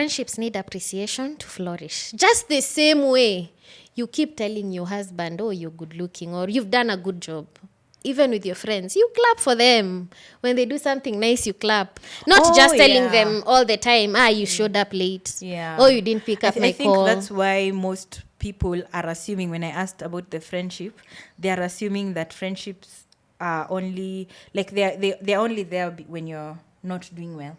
friendships need appreciation to flourish. Just the same way you keep telling your husband, oh, you're good looking, or you've done a good job. Even with your friends, you clap for them. When they do something nice, you clap. Not just telling them all the time, you showed up late. Yeah. Oh, you didn't pick up my call. I think that's why most people are assuming, when I asked about the friendship, they are assuming that friendships are only, like they're only there when you're not doing well.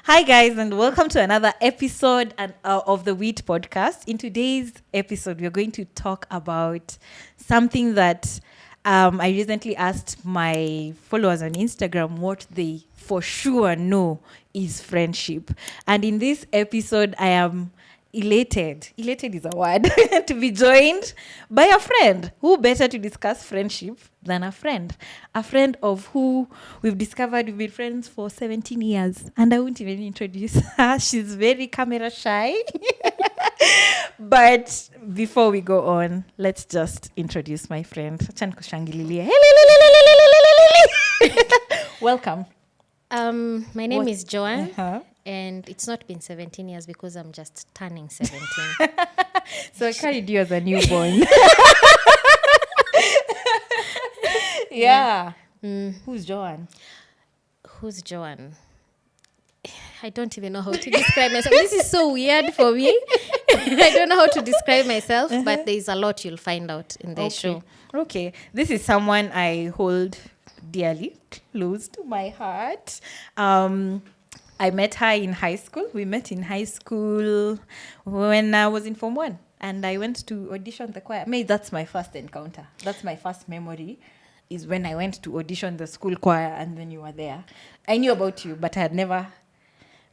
Hi guys, and welcome to another episode of the Wheat Podcast. In today's episode, we're going to talk about something that I recently asked my followers on Instagram what they for sure know is friendship. And in this episode, I am elated is a word, to be joined by a friend. Who better to discuss friendship than a friend of who we've discovered we've been friends for 17 years, and I won't even introduce her. She's very camera shy. But before we go on, let's just introduce my friend. Welcome. My name is Joan. And it's not been 17 years because I'm just turning 17. So I carried you as a newborn. Yeah. Who's Joan? I don't even know how to describe myself. This is so weird for me. I don't know how to describe myself, but there's a lot you'll find out in the show. Okay. This is someone I hold dearly close to my heart. I met her in high school. We met in high school when I was in Form 1. And I went to audition the choir. Maybe that's my first encounter. That's my first memory, is when I went to audition the school choir and then you were there. I knew about you, but I had never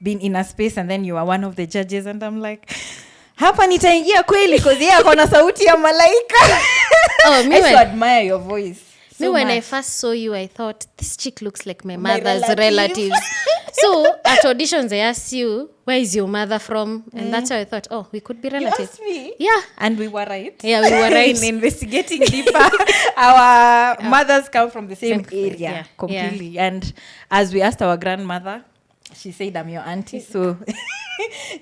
been in a space, and then you were one of the judges. And I'm like, hapa nitaingia kweli, because yeye akona sauti ya malaika. I used to admire your voice. When I first saw you, I thought, this chick looks like my mother's relatives. So at auditions, they asked you, where is your mother from? And that's how I thought, we could be relatives. You asked me? Yeah. And we were right. Yeah, we were right. In investigating deeper, our mothers come from the same area completely. Yeah. And as we asked our grandmother, she said, I'm your auntie. So,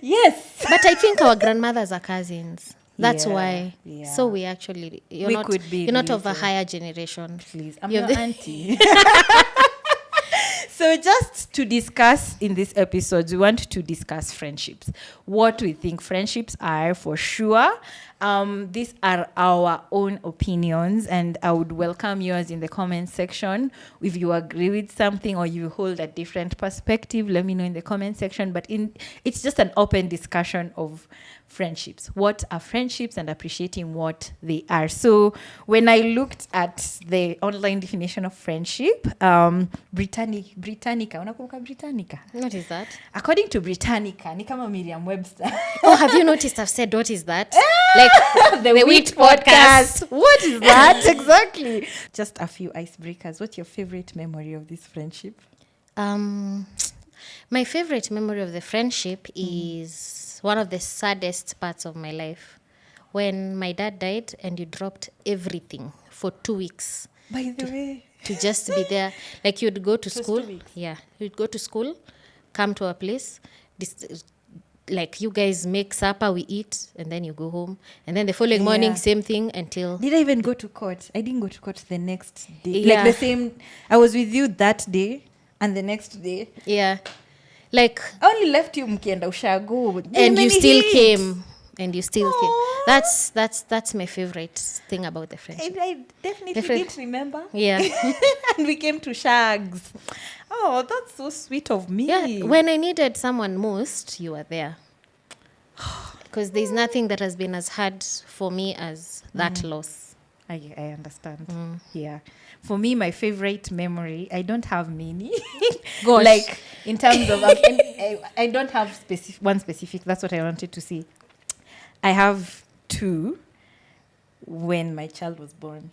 yes. But I think our grandmothers are cousins. That's why. Yeah. So we actually, you're not of a higher generation. Please, I'm your auntie. So just to discuss in this episode, we want to discuss friendships. What we think friendships are for sure. These are our own opinions, and I would welcome yours in the comment section. If you agree with something or you hold a different perspective, let me know in the comment section. But it's just an open discussion of friendships. What are friendships, and appreciating what they are. So when I looked at the online definition of friendship, Britannica. Unakumbuka Britannica? What is that? According to Britannica, ni kama Merriam-Webster. Oh, have you noticed I've said what is that? Like the Wheat Podcast. What is that? Exactly. Just a few icebreakers. What's your favorite memory of this friendship? My favorite memory of the friendship is one of the saddest parts of my life. When my dad died and you dropped everything for 2 weeks. By the way. To just be there. Like you'd go to school. 2 weeks. Yeah. You'd go to school, come to a place, like you guys make supper, we eat, and then you go home. And then the following morning, same thing until... Did I even go to court? I didn't go to court the next day. Yeah. Like the same... I was with you that day and the next day. Yeah. Like... I only left you mkienda ushago. And you still came. That's my favorite thing about the friendship. I definitely didn't remember. Yeah. And we came to Shags. Oh, that's so sweet of me. Yeah. When I needed someone most, you were there. Because there's nothing that has been as hard for me as that loss. I understand. Yeah. For me, my favorite memory, I don't have many. Gosh. Like, in terms of, I don't have one specific. That's what I wanted to say. I have two when my child was born.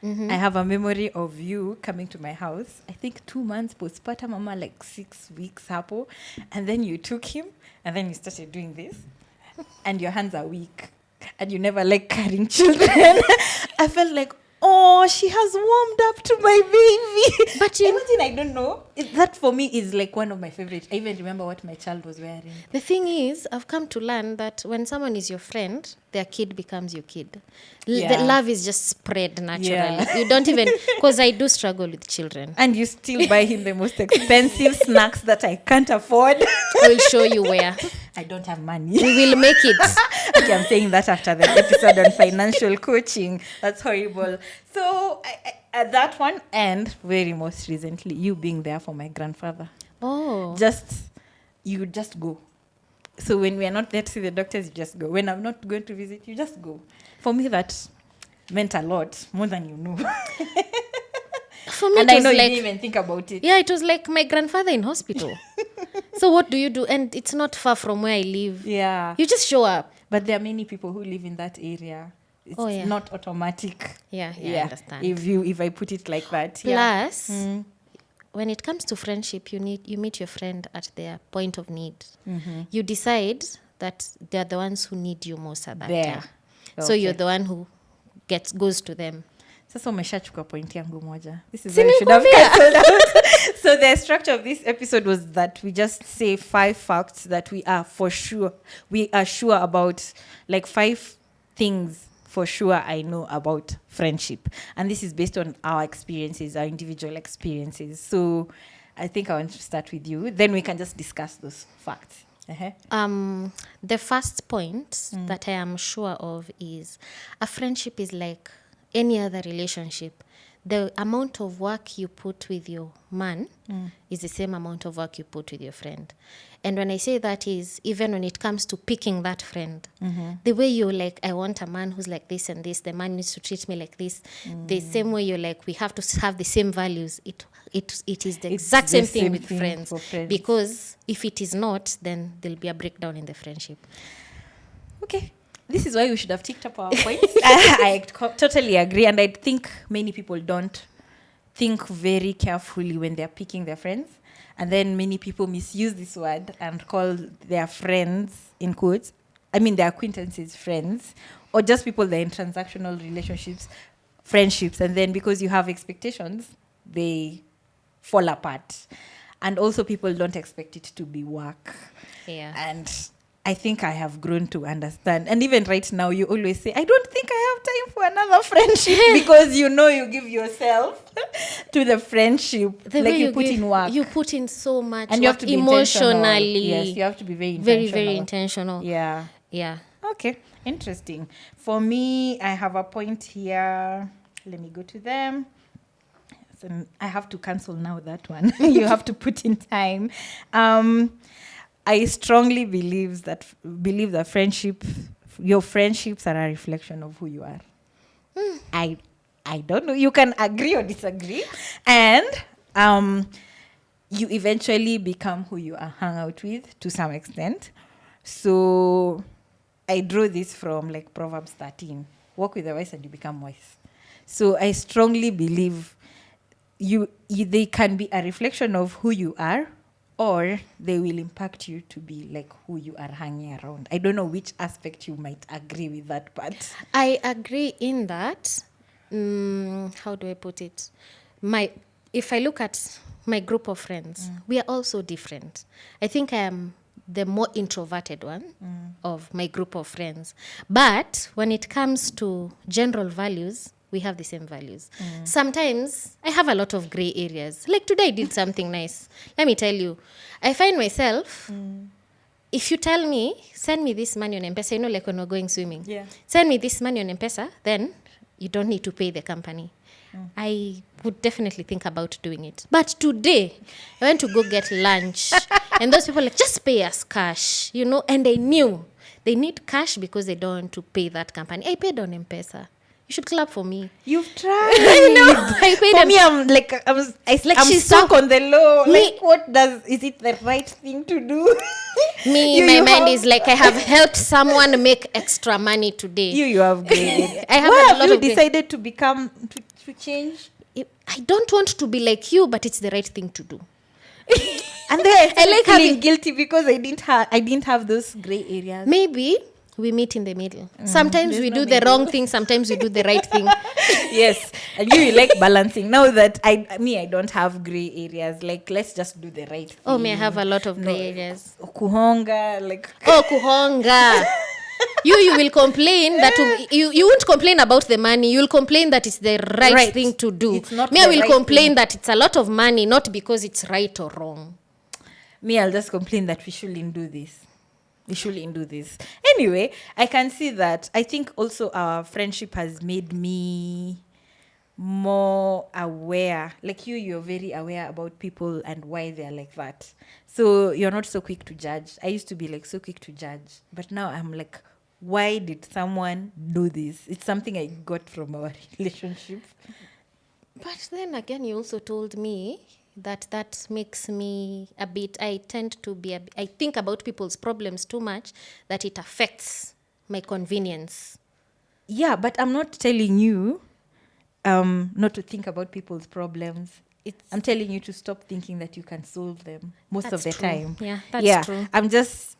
I have a memory of you coming to my house, I think 2 months postpartum, mama, like 6 weeks hapo. And then you took him and then you started doing this. And your hands are weak. And you never like carrying children. I felt like, oh, she has warmed up to my baby. But you Imagine, I don't know. That for me is like one of my favorites. I even remember what my child was wearing. The thing is, I've come to learn that when someone is your friend, their kid becomes your kid. Yeah. The love is just spread naturally. Yeah. You don't even, because I do struggle with children. And you still buy him the most expensive snacks that I can't afford. I will show you where. I don't have money. We will make it. Okay, I'm saying that after the episode on financial coaching. That's horrible. So at that one, and very most recently, you being there for my grandfather. Oh. You just go. So when we are not there to see the doctors, you just go. When I'm not going to visit, you just go. For me, that meant a lot, more than you know. For me, And it I was know you like, didn't even think about it. yeah, it was like my grandfather in hospital. So what do you do? And it's not far from where I live. Yeah. You just show up. But there are many people who live in that area. It's Oh, yeah. not automatic. Yeah, I understand. If I put it like that. Plus, when it comes to friendship, you meet your friend at their point of need. You decide that they're the ones who need you most at that time. So you're the one who goes to them. Sasa umeshachukua point yangu moja. This is Si why we should have nikwambia. cancelled out. So the structure of this episode was that we just say 5 facts that we are sure about, like 5 things for sure I know about friendship. And this is based on our experiences, our individual experiences. So I think I want to start with you. Then we can just discuss those facts. The first point that I am sure of is a friendship is like any other relationship. The amount of work you put with your man is the same amount of work you put with your friend. And when I say that is, even when it comes to picking that friend, the way you're like, I want a man who's like this and this, the man needs to treat me like this, the same way you're like, we have to have the same values. It is the exact same thing with friends. Because if it is not, then there'll be a breakdown in the friendship. Okay. This is why we should have ticked up our points. I totally agree. And I think many people don't think very carefully when they're picking their friends. And then many people misuse this word and call their friends, in quotes, their acquaintances friends, or just people that are in transactional relationships, friendships. And then because you have expectations, they fall apart. And also people don't expect it to be work. Yeah. And I think I have grown to understand. And even right now, you always say, I don't think I have time for another friendship because you give yourself to the friendship. The like way you put in work. You put in so much And you have work to be intentional. emotionally. Yes, you have to be very Very, intentional. very intentional. Yeah. Yeah. Okay, interesting. For me, I have a point here. Let me go to them. So I have to cancel now that one. You have to put in time. I strongly believe that your friendships are a reflection of who you are. I don't know. You can agree or disagree. And you eventually become who you are hung out with to some extent. So I drew this from like Proverbs 13. Walk with the wise and you become wise. So I strongly believe they can be a reflection of who you are, or they will impact you to be like who you are hanging around. I don't know which aspect you might agree with that part. I agree in that. How do I put it? If I look at my group of friends, we are also different. I think I am the more introverted one of my group of friends. But when it comes to general values, we have the same values. Sometimes I have a lot of gray areas. Like today I did something nice. Let me tell you, I find myself, if you tell me, send me this money on M-Pesa, like when we're going swimming. Yeah. Send me this money on M-Pesa, then you don't need to pay the company. I would definitely think about doing it. But today, I went to go get lunch. And those people like, just pay us cash, And I knew they need cash because they don't want to pay that company. I paid on M-Pesa. You should clap for me. You've tried. I know. I paid For them. me, I'm like, I'm she's stuck on the low. Me- Like, is it the right thing to do? Me, my mind is like, I have helped someone make extra money today. You have great. I have Why a have lot you of great- decided to become, to change? I don't want to be like you, but it's the right thing to do. And then I like feeling having- guilty because I didn't have those gray areas. Maybe we meet in the middle. Sometimes there's we no do the middle. wrong thing. Sometimes we do the right thing. Yes, and you like balancing. Now that I don't have gray areas. Like, let's just do the right thing. Oh, may I have a lot of gray areas. Kuhonga, like. Oh, kuhonga. You will complain that you won't complain about the money. You'll complain that it's the right thing to do. It's not Me, I the will right complain thing. that it's a lot of money, not because it's right or wrong. Me, I'll just complain that we shouldn't do this. We shouldn't do this. Anyway, I can see that. I think also our friendship has made me more aware. Like you're very aware about people and why they're like that. So you're not so quick to judge. I used to be like so quick to judge. But now I'm like, why did someone do this? It's something I got from our relationship. But then again, you also told me that makes me a bit, I tend to be, I think about people's problems too much, that it affects my convenience. Yeah, but I'm not telling you not to think about people's problems. I'm telling you to stop thinking that you can solve them most of the That's true. time. Yeah, that's true. I'm just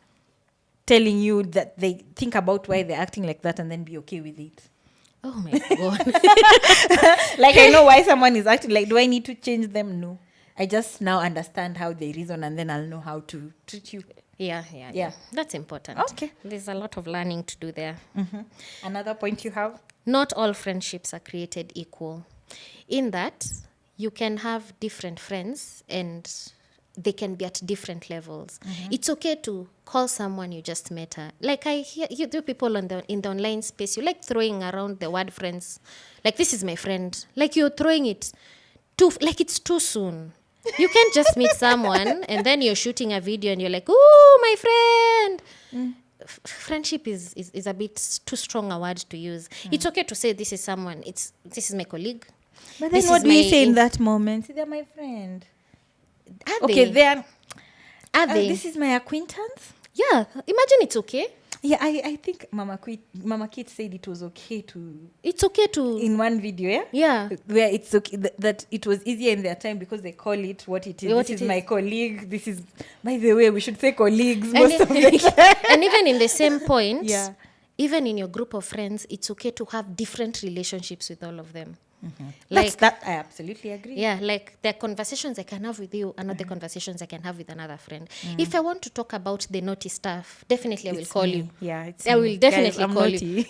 telling you that they think about why they're acting like that and then be okay with it. Oh my God. Like, I know why someone is acting like, do I need to change them? No. I just now understand how they reason and then I'll know how to treat you. Yeah. That's important. Okay. There's a lot of learning to do there. Mm-hmm. Another point you have? Not all friendships are created equal. In that, you can have different friends and they can be at different levels. It's okay to call someone you just met her. Like I hear you do people in the online space, you like throwing around the word friends. Like, this is my friend. Like, you're throwing it like it's too soon. You can't just meet someone and then you're shooting a video and you're like, "Ooh, my friend." Friendship is a bit too strong a word to use. It's okay to say this is someone. This is my colleague. But then This what is do we my say in that moment? See, they're my friend. Are Okay, they? then Are they? this is my acquaintance. Yeah. Imagine it's okay. Yeah, I think Mama Kit said it was okay to, It's okay to. in one video, yeah? Yeah. Where it's okay that it was easier in their time because they call it what it is. What This it is my colleague. This is, by the way, we should say colleagues And, most of the time. and even in the same point, Yeah. even in your group of friends, it's okay to have different relationships with all of them. That's that. I absolutely agree. Yeah, like the conversations I can have with you are not the conversations I can have with another friend. If I want to talk about the naughty stuff, definitely I will It's call me. you. Yeah, it's I me. will definitely Guys, I'm call naughty. you.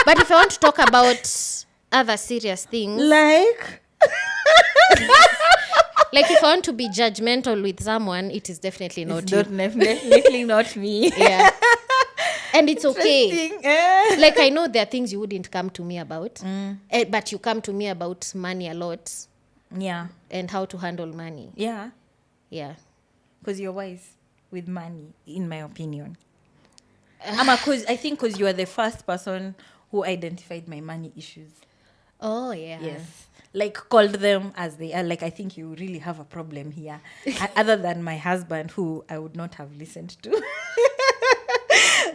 But if I want to talk about other serious things, Like, like if I want to be judgmental with someone, it is definitely not it's you. definitely not me. Yeah. And it's okay. Interesting, eh? Like, I know there are things you wouldn't come to me about, but you come to me about money a lot Yeah, and how to handle money. yeah. Yeah. Because you're wise with money, in my opinion. I think because you are the first person who identified my money issues. Oh, yeah. Yes. Like, called them as they are. Like, I think you really have a problem here. Other than my husband, who I would not have listened to.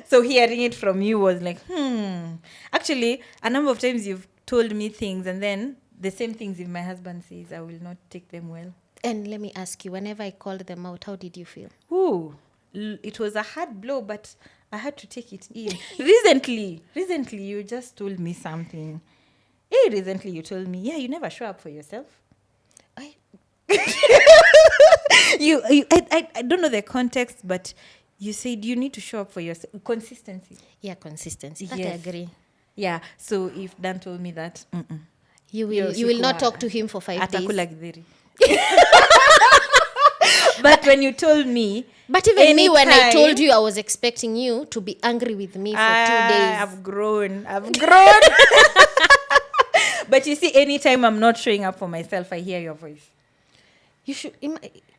So hearing it from you was like, Actually, a number of times you've told me things, and then the same things if my husband says, I will not take them well. And let me ask you, whenever I called them out, how did you feel? Ooh, it was a hard blow, but I had to take it in. Recently, you just told me something. Recently, you told me, yeah, you never show up for yourself. I don't know the context, but you said you need to show up for yourself. Consistency. Yeah, consistency. That I Yes. agree. Yeah. So if Dan told me that, You will not talk to him for 5 days. atakula githeri. But when you told me, But even me, when I anytime- told you, I was expecting you to be angry with me for 2 days. I've grown. But you see, anytime I'm not showing up for myself, I hear your voice. You should.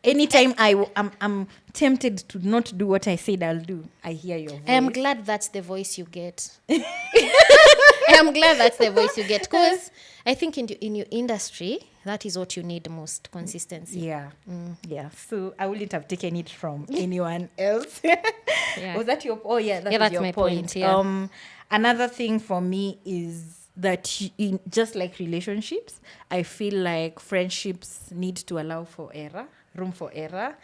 Anytime I'm tempted to not do what I said I'll do, I hear your voice. I am glad that's the voice you get. I am glad that's the voice you get, because I think in your industry, that is what you need most, consistency. Yeah. Yeah. So I wouldn't have taken it from anyone else. Yeah. Was that your... Oh, yeah, Yeah, that's your my point, yeah. Another thing for me is that just like relationships, I feel like friendships need to allow for error, room for error.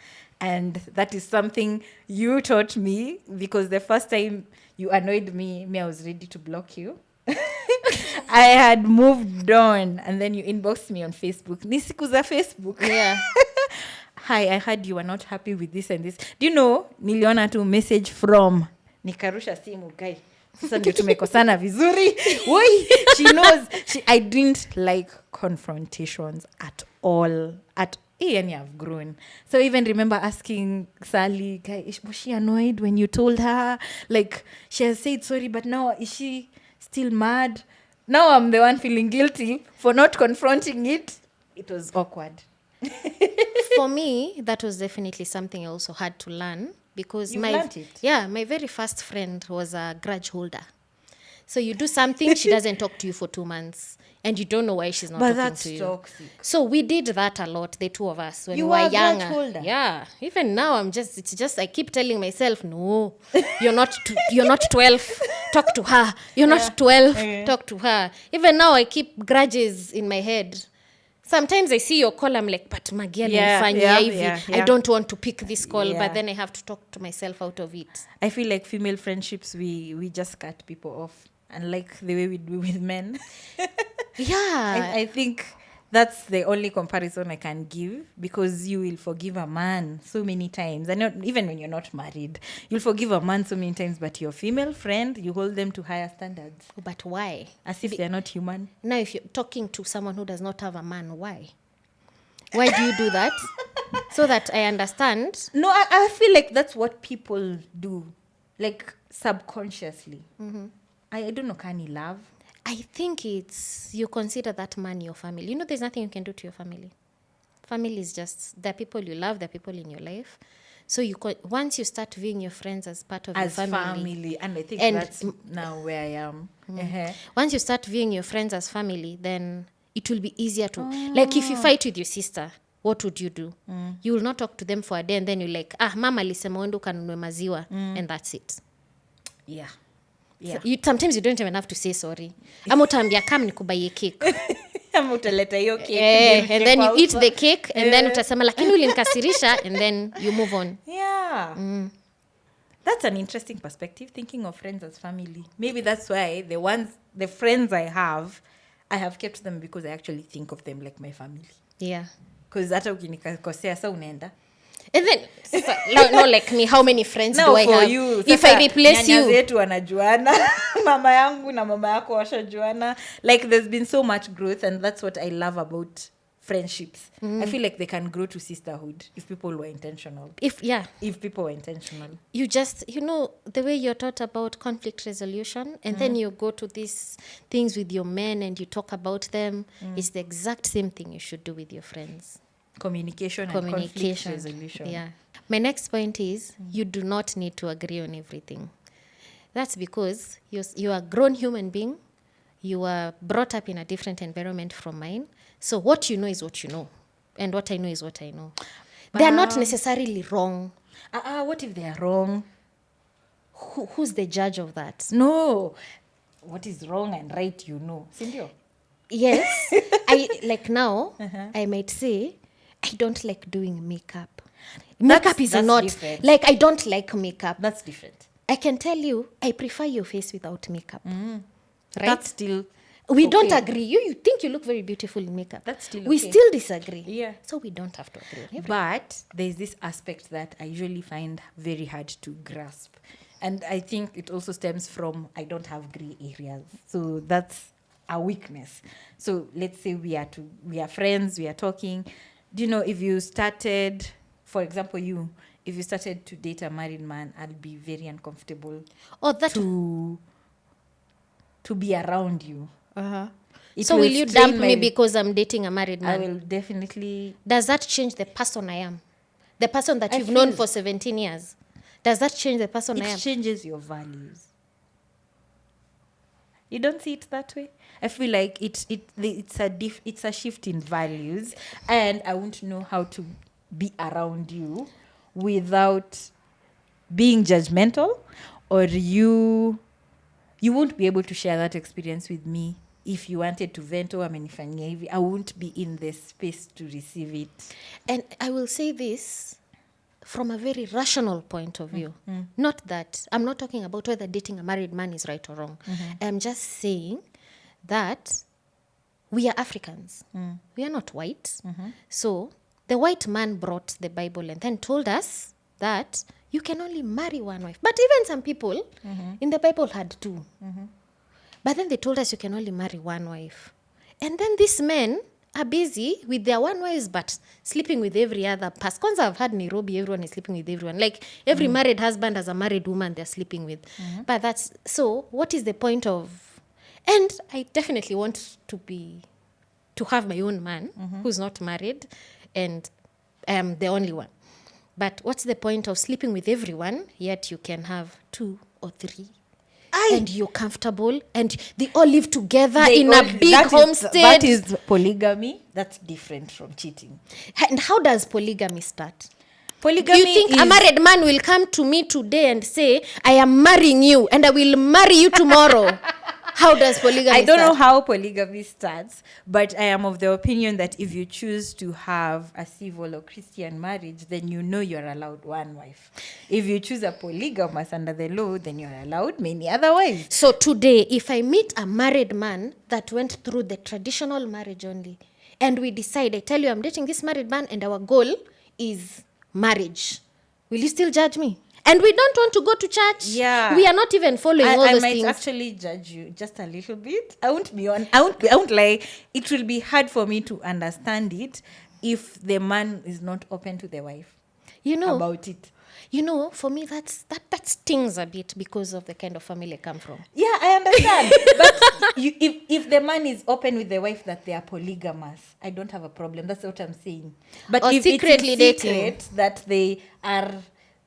And that is something you taught me, because the first time you annoyed me, I was ready to block you. I had moved on, and then you inboxed me on Facebook. Ni siku za Facebook. Yeah. Hi, I heard you were not happy with this and this. Do you know, niliona tu message from, nikarusha simu guy. Sasa ndio tumekosana vizuri. Woi, she knows. I didn't like confrontations at all. Yani I've grown. So I even remember asking Sally, guy, was she annoyed when you told her? Like, she has said sorry, but now is she still mad? Now I'm the one feeling guilty for not confronting it. It was awkward. For me, that was definitely something I also had to learn, because You learned it? my very first friend was a grudge holder. So you do something, she doesn't talk to you for 2 months, and you don't know why she's not But talking that's to you. toxic. So we did that a lot, the two of us, when You we were were a grudge younger. holder? Yeah. Even now, I keep telling myself, no, you're not 12. Talk to her. You're not 12. Okay. Talk to her. Even now, I keep grudges in my head. Sometimes I see your call, I'm like, but Margie, I don't want to pick this call, Yeah. but then I have to talk to myself out of it. I feel like female friendships, we just cut people off, unlike the way we do with men. Yeah. I think that's the only comparison I can give, because you will forgive a man so many times. And not, even when you're not married, you'll forgive a man so many times, but your female friend, you hold them to higher standards. But why? As if they're not human. Now, if you're talking to someone who does not have a man, why? Why do you do that? So that I understand. No, I feel like that's what people do, like subconsciously. Mm-hmm. I don't know, can you love? I think it's, you consider that man your family. You know, there's nothing you can do to your family. Family is just, they're people you love, they're people in your life. So once you start viewing your friends as part of As your family. And I think And that's now where I am. Once you start viewing your friends as family, then it will be easier to, like if you fight with your sister, what would you do? You will not talk to them for a day, and then you're like, mama alisema uende ukanunue maziwa, and that's it. Yeah. So sometimes you don't even have to say sorry. Ama utaambia kam nikubaie cake. Ama utaleta hiyo cake. And then you eat the cake, and then utasema lakini ulinikasirisha, and then you move on. Yeah. That's an interesting perspective, thinking of friends as family. Maybe that's why the friends I have kept them, because I actually think of them like my family. Yeah. Because hata ukinikosea sa unaenda. And then, no, like me, how many friends Now do I for have? you, If I replace nyanya you. zetu wanajuana. Mama yangu na mama yako washajuana. Like, there's been so much growth, and that's what I love about friendships. I feel like they can grow to sisterhood if people were intentional. If people were intentional. You just, the way you're taught about conflict resolution, and then you go to these things with your men and you talk about them, it's the exact same thing you should do with your friends. Communication and conflict resolution. Yeah. My next point is you do not need to agree on everything. That's because you're a grown human being. You were brought up in a different environment from mine. So what you know is what you know. And what I know is what I know. They are not necessarily wrong. What if they are wrong? Who's the judge of that? No. What is wrong and right, Sindio? Yes. Now, I might say, I don't like doing makeup. Makeup is not different. Like, I don't like makeup. That's different. I can tell you, I prefer your face without makeup. Right? That's still we don't agree. You think you look very beautiful in makeup. That's still we still disagree. Yeah. So we don't have to agree on everything. But there's this aspect that I usually find very hard to grasp. And I think it also stems from I don't have gray areas. So that's a weakness. So let's say we are friends, we are talking. Do you know, if you started, for example, if you started to date a married man, I'll be very uncomfortable to be around you. So will you dump me because I'm dating a married man? I will definitely. Does that change the person I am? The person that you've known for 17 years? Does that change the person I am? It changes your values. You don't see it that way? I feel like it's a shift in values, and I won't know how to be around you without being judgmental, or you won't be able to share that experience with me. If you wanted to vent or amenifanyia hivi, I won't be in the space to receive it. And I will say this from a very rational point of view. Not that, I'm not talking about whether dating a married man is right or wrong. I'm just saying that we are Africans. We are not white. So the white man brought the Bible and then told us that you can only marry one wife. But even some people in the Bible had two. But then they told us you can only marry one wife. And then these men are busy with their one wives but sleeping with every other person. Kwanza I've had Nairobi, everyone is sleeping with everyone. Like every married husband has a married woman they're sleeping with. But that's, so what is the point of, and I definitely want to have my own man who's not married, and I am the only one. But what's the point of sleeping with everyone, yet you can have 2 or 3? And you're comfortable, and they all live together in a big homestead. That is polygamy. That's different from cheating. And how does polygamy start? Polygamy, you think a married man will come to me today and say, I am marrying you and I will marry you tomorrow? How does polygamy start? I don't know how polygamy starts, but I am of the opinion that if you choose to have a civil or Christian marriage, then you know you're allowed one wife. If you choose a polygamous under the law, then you're allowed many other wives. So today, if I meet a married man that went through the traditional marriage only, and we decide, I tell you I'm dating this married man and our goal is marriage, will you still judge me? And we don't want to go to church. Yeah. We are not even following all those things. I might actually judge you just a little bit. I won't lie. It will be hard for me to understand it if the man is not open to the wife. About it. For me, that stings a bit because of the kind of family I come from. Yeah, I understand. But if the man is open with the wife that they are polygamous, I don't have a problem. That's what I'm saying. But or if secretly it's dating, that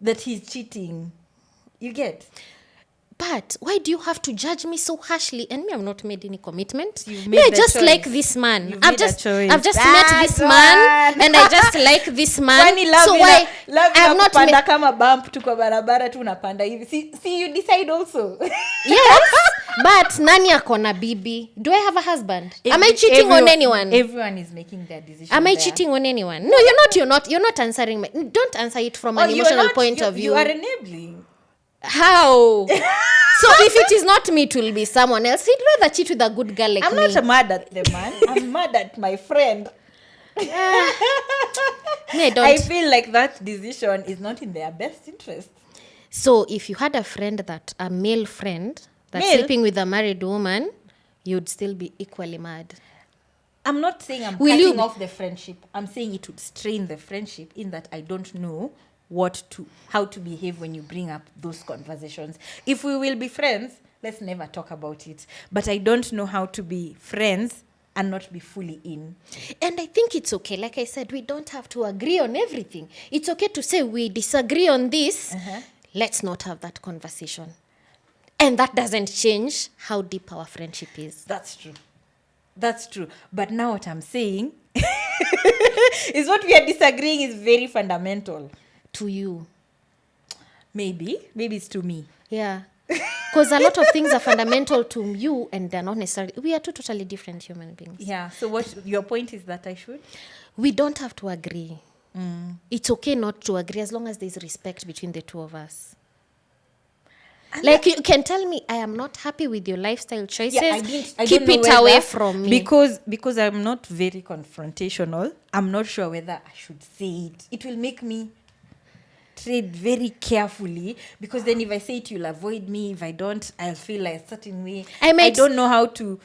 that he's cheating, you get. But why do you have to judge me so harshly? And me, I've not made any commitment. I just choice. Like this man. I've just met this Joan. man, and I just like this man. So why I've not made kama bump tu kwa barabara tu unapanda hivi. See, you decide also. Yes, but nani akona bibi? Do I have a husband? Am I cheating on anyone? Everyone is making their decision. Am I cheating on anyone? No, you're not answering me. Don't answer it from an emotional point of view. You are enabling. How? So if it is not me, it will be someone else. He'd rather cheat with a good girl like me. I'm not mad at the man. I'm mad at my friend. I feel like that decision is not in their best interest. So if you had a male friend that's sleeping with a married woman, you'd still be equally mad. I'm not saying I'm cutting off the friendship. I'm saying it would strain the friendship in that I don't know how to behave when you bring up those conversations. If we will be friends, let's never talk about it. But I don't know how to be friends and not be fully in. And I think it's okay. Like I said, we don't have to agree on everything. It's okay to say we disagree on this. Let's not have that conversation. And that doesn't change how deep our friendship is. That's true. But now what I'm saying is what we are disagreeing is very fundamental. To you. Maybe it's to me. Yeah. Because a lot of things are fundamental to you and they're not necessarily. We are two totally different human beings. Yeah. So what your point is that I should? We don't have to agree. It's okay not to agree as long as there's respect between the two of us. And like you can tell me, I am not happy with your lifestyle choices. Yeah, keep it away from me. Because I'm not very confrontational. I'm not sure whether I should say it. It will make me tread very carefully, because then if I say it, you'll avoid me. If I don't, I'll feel like a certain way. I don't know how to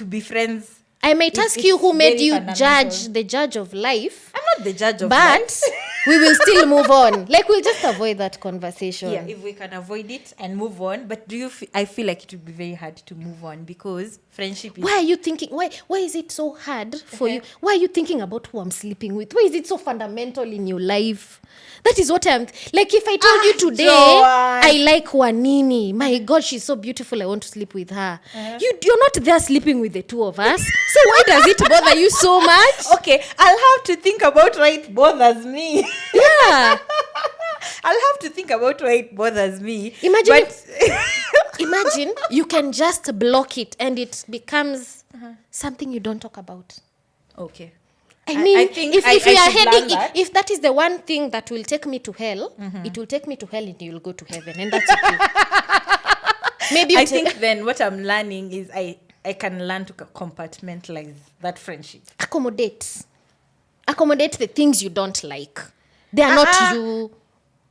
be friends. I might ask you who made you the judge of life. I'm not the judge of life. we will still move on. Like, we'll just avoid that conversation. Yeah, if we can avoid it and move on. But I feel like it would be very hard to move on because friendship is... Why are you thinking? Why is it so hard for you? Why are you thinking about who I'm sleeping with? Why is it so fundamental in your life? That is what I'm... Like, if I told you today, Joan, I like Wanini. My God, she's so beautiful. I want to sleep with her. You're not there sleeping with the two of us. So why does it bother you so much? Okay, I'll have to think about why it bothers me. Yeah. I'll have to think about why it bothers me. Imagine you can just block it and it becomes something you don't talk about. Okay. I mean, I think if I we are should heading, learn that. if that is the one thing that will take me to hell, it will take me to hell and you'll go to heaven, and that's okay. Maybe I think then what I'm learning is I can learn to compartmentalize that friendship. accommodate the things you don't like. They are not you.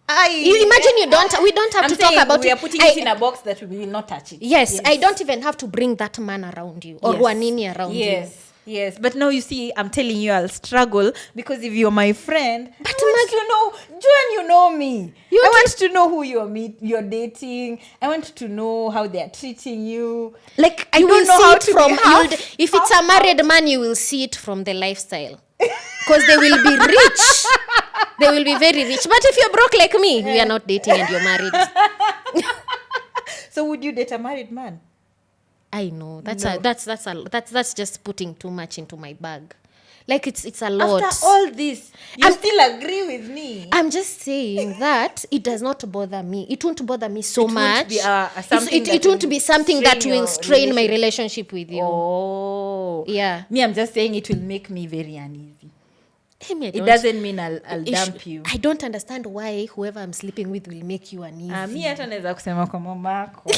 Imagine we don't have I'm to talk about we are putting it in a box that we will not touch it. Yes, I don't even have to bring that man around you or Wanini around you. Yes, but now you see, I'm telling you, I'll struggle because if you're my friend, but I want to know, Joan, you know me. I want to know who you're dating. I want to know how they are treating you. Like, I don't know how to be if it's a married man, you will see it from the lifestyle. Because they will be rich. They will be very rich. But if you're broke like me, we are not dating and you're married. So would you date a married man? I know that's just putting too much into my bag. Like, it's a lot. After all this, you still agree with me. I'm just saying that it does not bother me. It won't bother me so much. It won't be something that will strain my relationship with you. Oh, yeah. Me, I'm just saying it will make me very uneasy. It doesn't mean I'll dump you. I don't understand why whoever I'm sleeping with will make you uneasy. Mi hata naweza kusema kwa mamako.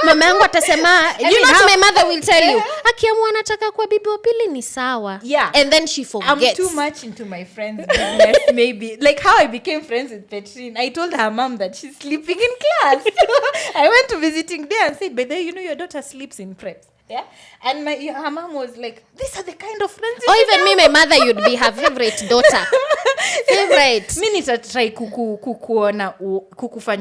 Mama yangu atasema, my mother will tell you, akiamua anataka kwa bibi wa pili ni sawa. Yeah. And then she forgets. I'm too much into my friend's business, maybe. Like how I became friends with Petrine. I told her mom that she's sleeping in class. I went to visiting there and said, but then your daughter sleeps in preps. Yeah, and her mom was like, "These are the kind of friends." Or even me, my mother, you'd be her favorite daughter. Favorite. Me nitatry kukufanya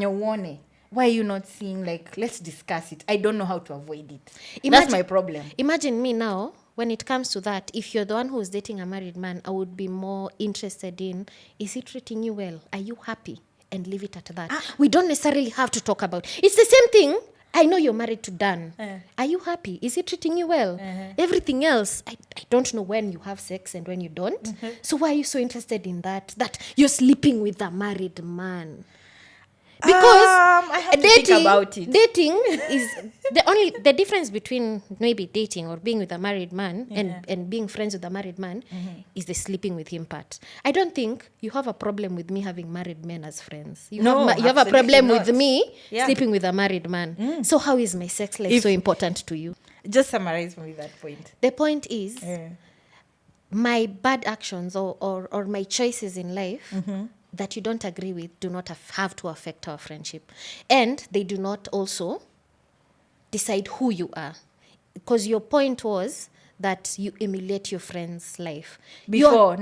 uone. Why are you not seeing? Like, let's discuss it. I don't know how to avoid it. That's my problem. Imagine me now. When it comes to that, if you're the one who's dating a married man, I would be more interested in, is he treating you well? Are you happy? And leave it at that. We don't necessarily have to talk about. It's the same thing. I know you're married to Dan. Are you happy? Is he treating you well? Everything else, I don't know when you have sex and when you don't. So why are you so interested in that? That you're sleeping with a married man? Because I have to think about it. Dating is the difference between maybe dating or being with a married man and being friends with a married man is the sleeping with him part. I don't think you have a problem with me having married men as friends. You have a problem with me sleeping with a married man. So how is my sex life so important to you? Just summarize for me that point. The point is my bad actions or my choices in life that you don't agree with do not have to affect our friendship. And they do not also decide who you are. Because your point was that you emulate your friend's life. No.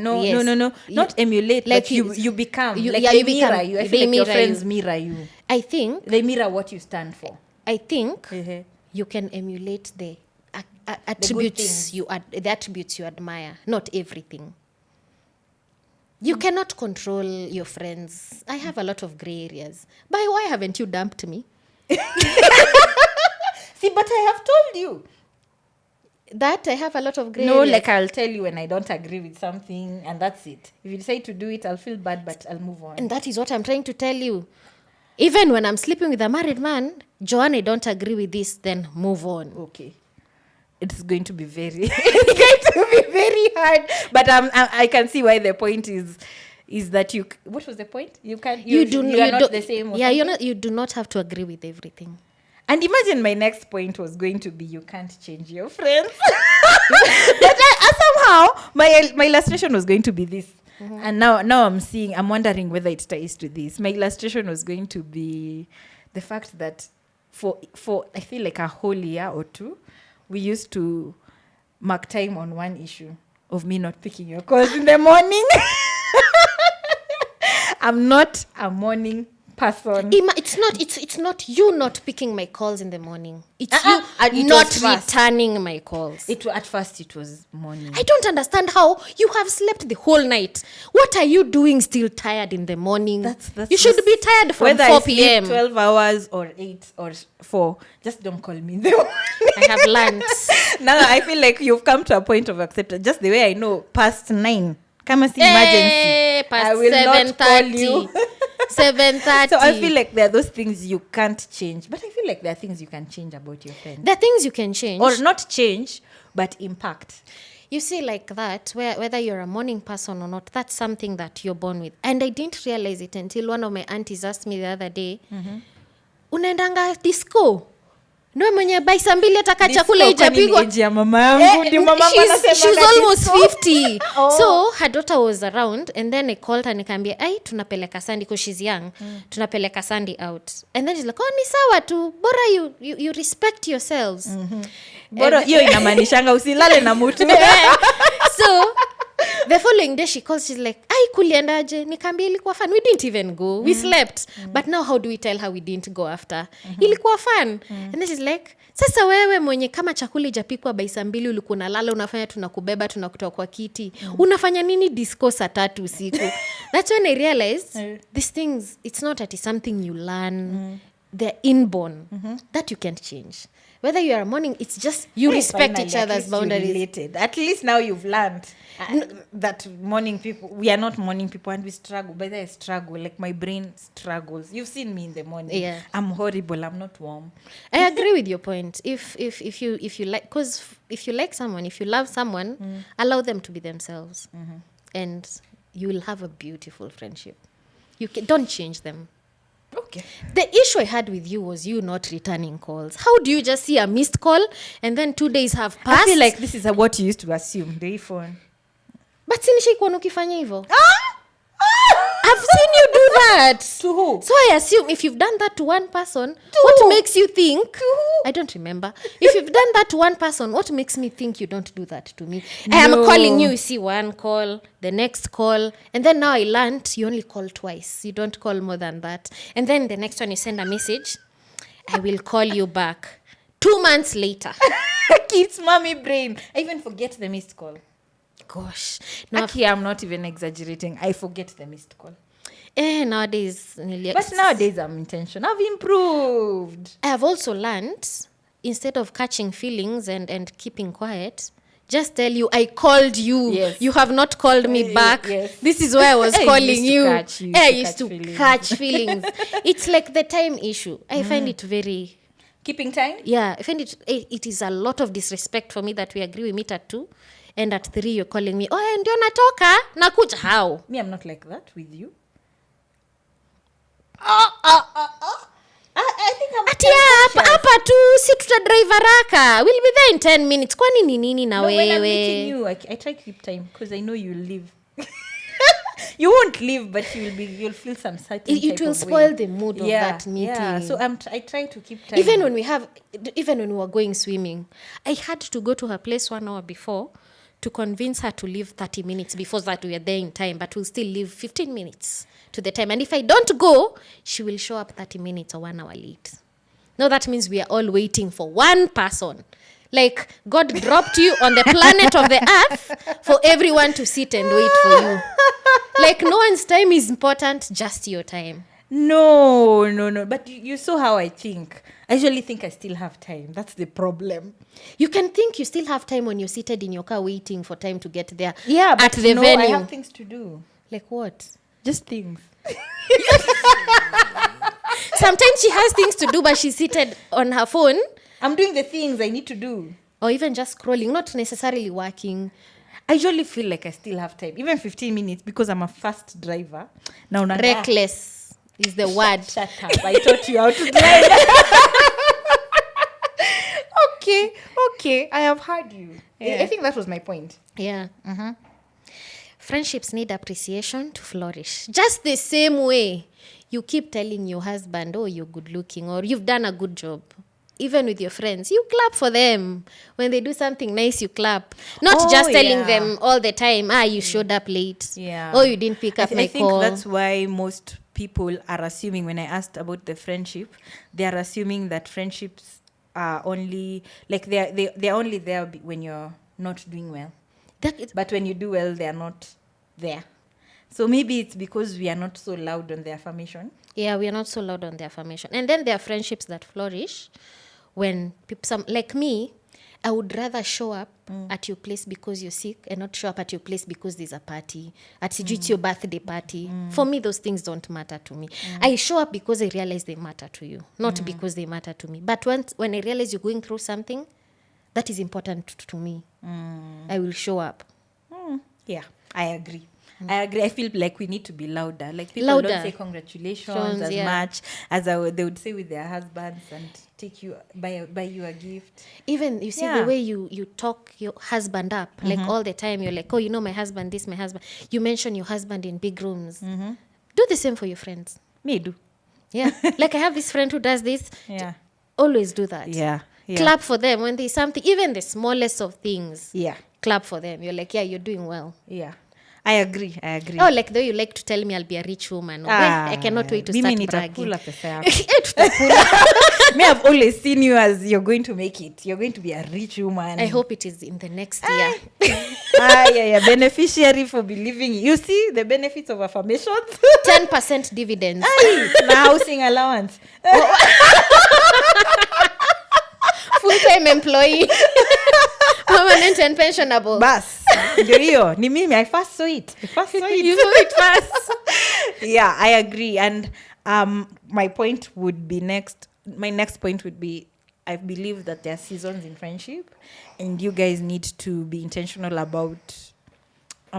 Not emulate, like but you become. You mirror you. I feel like your friends mirror you. I think. They mirror what you stand for. I think you can emulate the attributes the attributes you admire, not everything. You cannot control your friends. I have a lot of gray areas. But why haven't you dumped me? See, but I have told you. That I have a lot of gray areas. No, like I'll tell you when I don't agree with something and that's it. If you decide to do it, I'll feel bad, but I'll move on. And that is what I'm trying to tell you. Even when I'm sleeping with a married man, Joan, I don't agree with this, then move on. Okay. It's going to be very hard, but I can see why the point is that you. What was the point? You are not the same. Yeah, you do not have to agree with everything. And imagine my next point was going to be you can't change your friends. But somehow my illustration was going to be this, and now I'm wondering whether it ties to this. My illustration was going to be the fact that for I feel like a whole year or two, we used to mark time on one issue of me not picking your calls in the morning. I'm not a morning person. It's not you not picking my calls in the morning. It's It you was not fast. returning my calls. At first it was morning. I don't understand how you have slept the whole night. What are you doing still tired in the morning? You should be tired from whether 4 I sleep p.m. 12 hours or 8 or 4. Just don't call me in the morning. I have learned. Now I feel like you've come to a point of acceptance. Just the way I know past 9. Kama si emergency. Past I will not call you. 7:30. So I feel like there are those things you can't change. But I feel like there are things you can change about your friend. There are things you can change. Or not change, but impact. You see, like that, whether you're a morning person or not, that's something that you're born with. And I didn't realize it until one of my aunties asked me the other day, unaendanga disco? No mwenye by saa mbili ataka chakula ijapigwa. Ya mama yangu, ndio mama She's almost 50. So her daughter was around and then I called her nikaambia, "Ai tunapeleka Sandy because she's young. Tunapeleka Sandy out." And then she's like, "Oh ni sawa tu. Bora you respect yourselves." Bora hiyo inamaanishanga usilale na mtu. So the following day she calls, she's like, "Ai kuliendaje?" Nikaambia ilikuwa fun. We didn't even go. We slept. But now how do we tell her we didn't go after? Ilikuwa fun. And then she's like, "Sasa wewe mwenye kama chakula ijapikwa by saa 2 ulikuwa unalala unafanya tunakubeba tunakutoa kwa kiti. Unafanya nini disco saa 3 usiku?" That's when I realized these things, it's not at something you learn. They're inborn. That you can't change. Whether you are a morning, it's just you respect Finally, each other's boundaries. At least now you've learned that morning people, we are not morning people and we struggle. By the way, I struggle, like my brain struggles. You've seen me in the morning. Yeah. I'm horrible. I'm not warm. I agree with your point. If you like, because if you like someone, if you love someone, allow them to be themselves, and you will have a beautiful friendship. Don't change them. Okay. The issue I had with you was you not returning calls. How do you just see a missed call and then 2 days have passed? I feel like this is what you used to assume. The phone. But sinishikuwa ukifanya hivyo. I've seen you do that. To who? So I assume if you've done that to one person, what makes you think? To who? I don't remember. If you've done that to one person, what makes me think you don't do that to me? I am calling you see one call, the next call, and then now I learned you only call twice. You don't call more than that. And then the next one you send a message, I will call you back. 2 months later. Kids, mommy brain. I even forget the missed call. Gosh. No, I'm not even exaggerating. I forget the missed call. Nowadays. But nowadays I'm intentional. I've improved. I have also learned, instead of catching feelings and keeping quiet, just tell you, I called you. Yes. You have not called me back. Yes. This is why I was calling you. I used to catch feelings. It's like the time issue. I find it very... Keeping time? Yeah, I find it is a lot of disrespect for me that we agree we meet at 2. And at 3 you're calling me, "Oh, ndio natoka, nakuja." How? Me, I'm not like that with you. I think I'm Ati hapa tu si tutadrive haraka. We'll be there in 10 minutes. Kwani ni nini na wewe? When I'm meeting you, I try to keep time because I know you'll leave. You won't leave, but you'll feel some certain It will spoil the mood of that meeting. Yeah. So I try to keep time. Even when we were going swimming, I had to go to her place 1 hour before to convince her to leave 30 minutes before that we are there in time, but we'll still leave 15 minutes to the time. And if I don't go, she will show up 30 minutes or 1 hour late. Now that means we are all waiting for one person. Like God dropped you on the planet of the earth for everyone to sit and wait for you. Like no one's time is important, just your time. No. But you saw how I think. I usually think I still have time. That's the problem. You can think you still have time when you're seated in your car waiting for time to get there. Yeah, but at the no, venue. I have things to do. Like what? Just things. Sometimes she has things to do, but she's seated on her phone. I'm doing the things I need to do. Or even just scrolling, not necessarily working. I usually feel like I still have time. Even 15 minutes because I'm a fast driver. Now, reckless is the word. Shut up. I taught you how to drive. Okay. I have heard you. Yeah. I think that was my point. Yeah. Friendships need appreciation to flourish. Just the same way you keep telling your husband, "Oh, you're good looking," or "You've done a good job." even with your friends, you clap for them. When they do something nice, you clap. Not just telling them all the time, you showed up late. Yeah. Or you didn't pick up my I think call. that's why most people are assuming, when I asked about the friendship, they are assuming that friendships are only, like they're only there when you're not doing well. But when you do well, they're not there. So maybe it's because we are not so loud on the affirmation. Yeah, we are not so loud on the affirmation. And then there are friendships that flourish when people, like me, I would rather show up at your place because you're sick and not show up at your place because there's a party. It's your birthday party. For me, those things don't matter to me. I show up because I realize they matter to you, not because they matter to me. But when I realize you're going through something that is important to me, I will show up. Yeah, I agree. I feel like we need to be louder. Like people don't say congratulations as much as they would say with their husbands and take you buy you a gift. Even you see the way you talk your husband up, like all the time. You're like, oh, you know my husband, this my husband. You mention your husband in big rooms. Do the same for your friends. Me do. Yeah, like I have this friend who does this. Yeah, always do that. Yeah. Clap for them when there's something, even the smallest of things. Yeah, clap for them. You're like, yeah, you're doing well. Yeah. I agree. Oh, like though you like to tell me I'll be a rich woman. I cannot wait to start bragging. Me, I've always seen you as you're going to make it. You're going to be a rich woman. I hope it is in the next year. Yeah. Beneficiary for believing. You see the benefits of affirmations? 10% dividends. My housing allowance. Full-time employee. Permanent and pensionable. Bas. Ni mimi, I first saw it. You saw it first. Yeah, I agree. And my next point would be, I believe that there are seasons in friendship and you guys need to be intentional about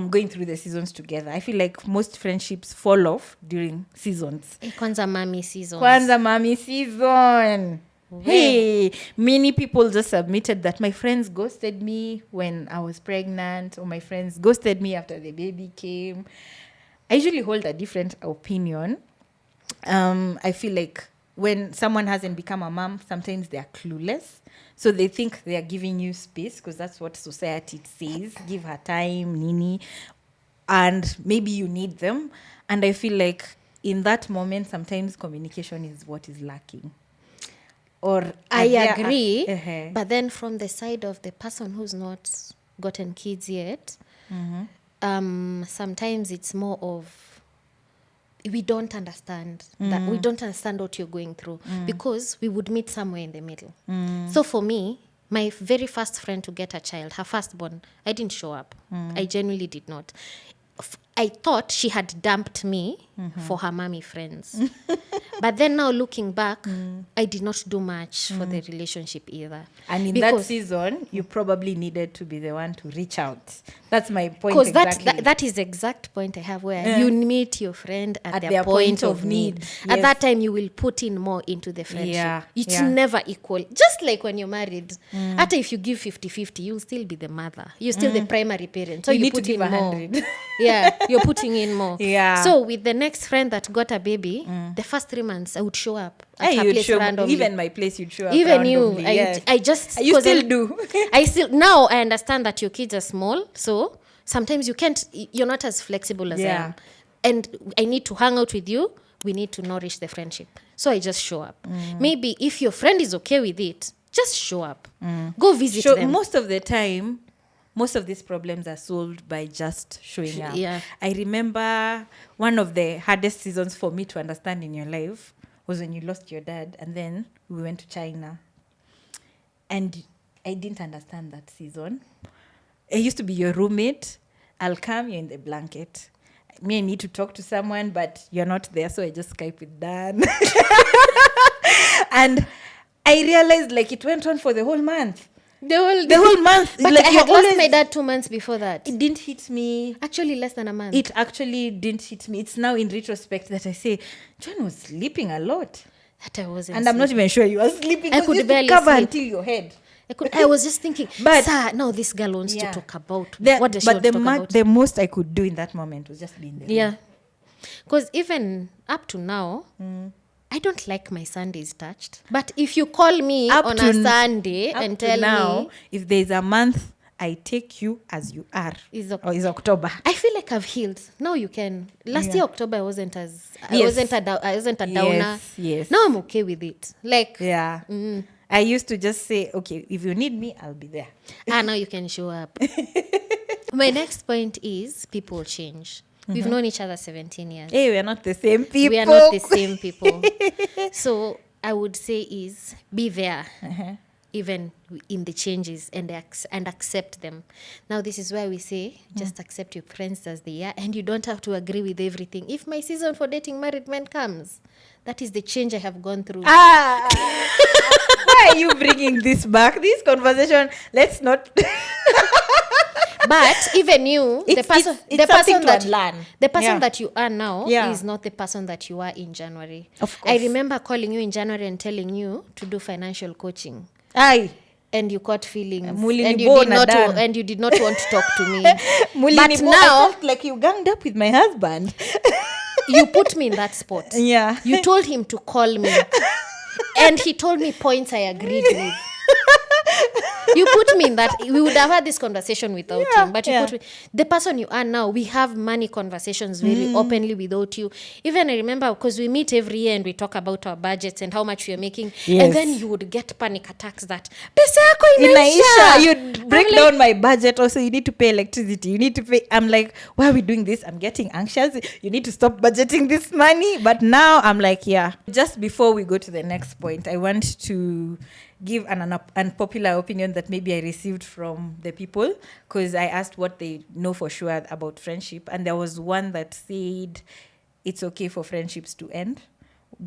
going through the seasons together. I feel like most friendships fall off during seasons. Kwanza mami season. Hey, many people just admitted that my friends ghosted me when I was pregnant, or my friends ghosted me after the baby came. I usually hold a different opinion. I feel like when someone hasn't become a mom, sometimes they are clueless. So they think they are giving you space because that's what society says. Give her time, nini. And maybe you need them. And I feel like in that moment, sometimes communication is what is lacking. Or I agree, but then from the side of the person who's not gotten kids yet, sometimes it's more of we don't understand that we don't understand what you're going through because we would meet somewhere in the middle. So for me, my very first friend to get a child, her firstborn, I didn't show up. I genuinely did not. I thought she had dumped me for her mommy friends. But then now looking back, I did not do much for the relationship either. And in that season, you probably needed to be the one to reach out. That's my point exactly. Because that is the exact point I have where you meet your friend at their point of need. Yes. At that time, you will put in more into the friendship. Yeah. It's never equal. Just like when you're married. After if you give 50-50, you'll still be the mother. You're still the primary parent. So you put in more. Yeah, you're putting in more. Yeah. So with the next friend that got a baby, the first 3 months, I would show up at her place randomly. Even my place, you'd show up even randomly. You. Yes. I just... You still do. Now I understand that your kids are small, so sometimes you're not as flexible as I am. And I need to hang out with you. We need to nourish the friendship. So I just show up. Maybe if your friend is okay with it, just show up. Go visit them. Most of the time, most of these problems are solved by just showing up. Yeah. I remember one of the hardest seasons for me to understand in your life was when you lost your dad and then we went to China. And I didn't understand that season. I used to be your roommate. I'll come, you're in the blanket. I need to talk to someone, but you're not there, so I just Skype with Dan. And I realized it went on for the whole month. The whole month. But I had lost my dad 2 months before that. It didn't hit me. Actually, less than a month. It actually didn't hit me. It's now in retrospect that I say, Joan was sleeping a lot. That I wasn't. And I'm not even sure you were sleeping. I could barely cover sleep until your head. I was just thinking, but sir, now this girl wants to talk about what does she want to talk about? The most I could do in that moment was just being there. Yeah. Because even up to now, I don't like my Sundays touched. But if you call me Up on to a Sunday and tell now, me if there's a month, I take you as you are. Is October. I feel like I've healed. Now you can. Last year October I wasn't a downer. Yes. Now I'm okay with it. Like Yeah. I used to just say, okay, if you need me, I'll be there. now you can show up. My next point is people change. We've known each other 17 years. Hey, we're not the same people. We are not the same people. So I would say is be there. Even in the changes and accept them. Now this is why we say just accept your friends as they are, and you don't have to agree with everything. If my season for dating married men comes, that is the change I have gone through. Why are you bringing this back? This conversation, let's not. But even you, the person that you are now is not the person that you are in January. Of course. I remember calling you in January and telling you to do financial coaching. Aye. And you caught feelings, and you did not want to talk to me. But now, I felt like you ganged up with my husband. You put me in that spot. Yeah. You told him to call me, and he told me points I agreed with. You put me in that. We would have had this conversation without him, but you put me. The person you are now, we have money conversations very openly without you. Even I remember because we meet every year and we talk about our budgets and how much we are making, and then you would get panic attacks that pesa yako inaisha. You'd break down my budget. Also, you need to pay electricity. You need to pay. I'm like, why are we doing this? I'm getting anxious. You need to stop budgeting this money. But now I'm like, yeah. Just before we go to the next point, I want to give an unpopular opinion that maybe I received from the people, because I asked what they know for sure about friendship, and there was one that said it's okay for friendships to end.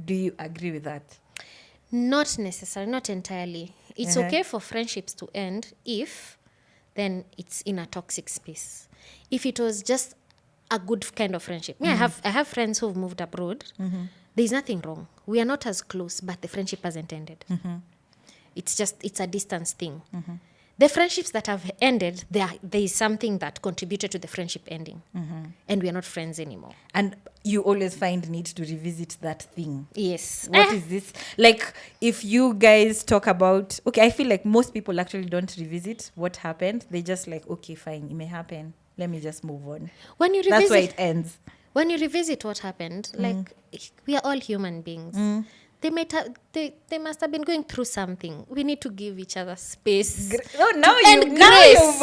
Do you agree with that? Not necessarily, not entirely. It's okay for friendships to end if then it's in a toxic space. If it was just a good kind of friendship. I have friends who've moved abroad. There's nothing wrong. We are not as close, but the friendship hasn't ended. It's a distance thing. The friendships that have ended, there is something that contributed to the friendship ending. And we are not friends anymore. And you always find need to revisit that thing. Yes. What is this? Like, if you guys talk about, okay, I feel like most people actually don't revisit what happened. They just like, okay, fine, it may happen. Let me just move on. That's why it ends. When you revisit what happened, like, we are all human beings. They must have been going through something. We need to give each other space. Now you've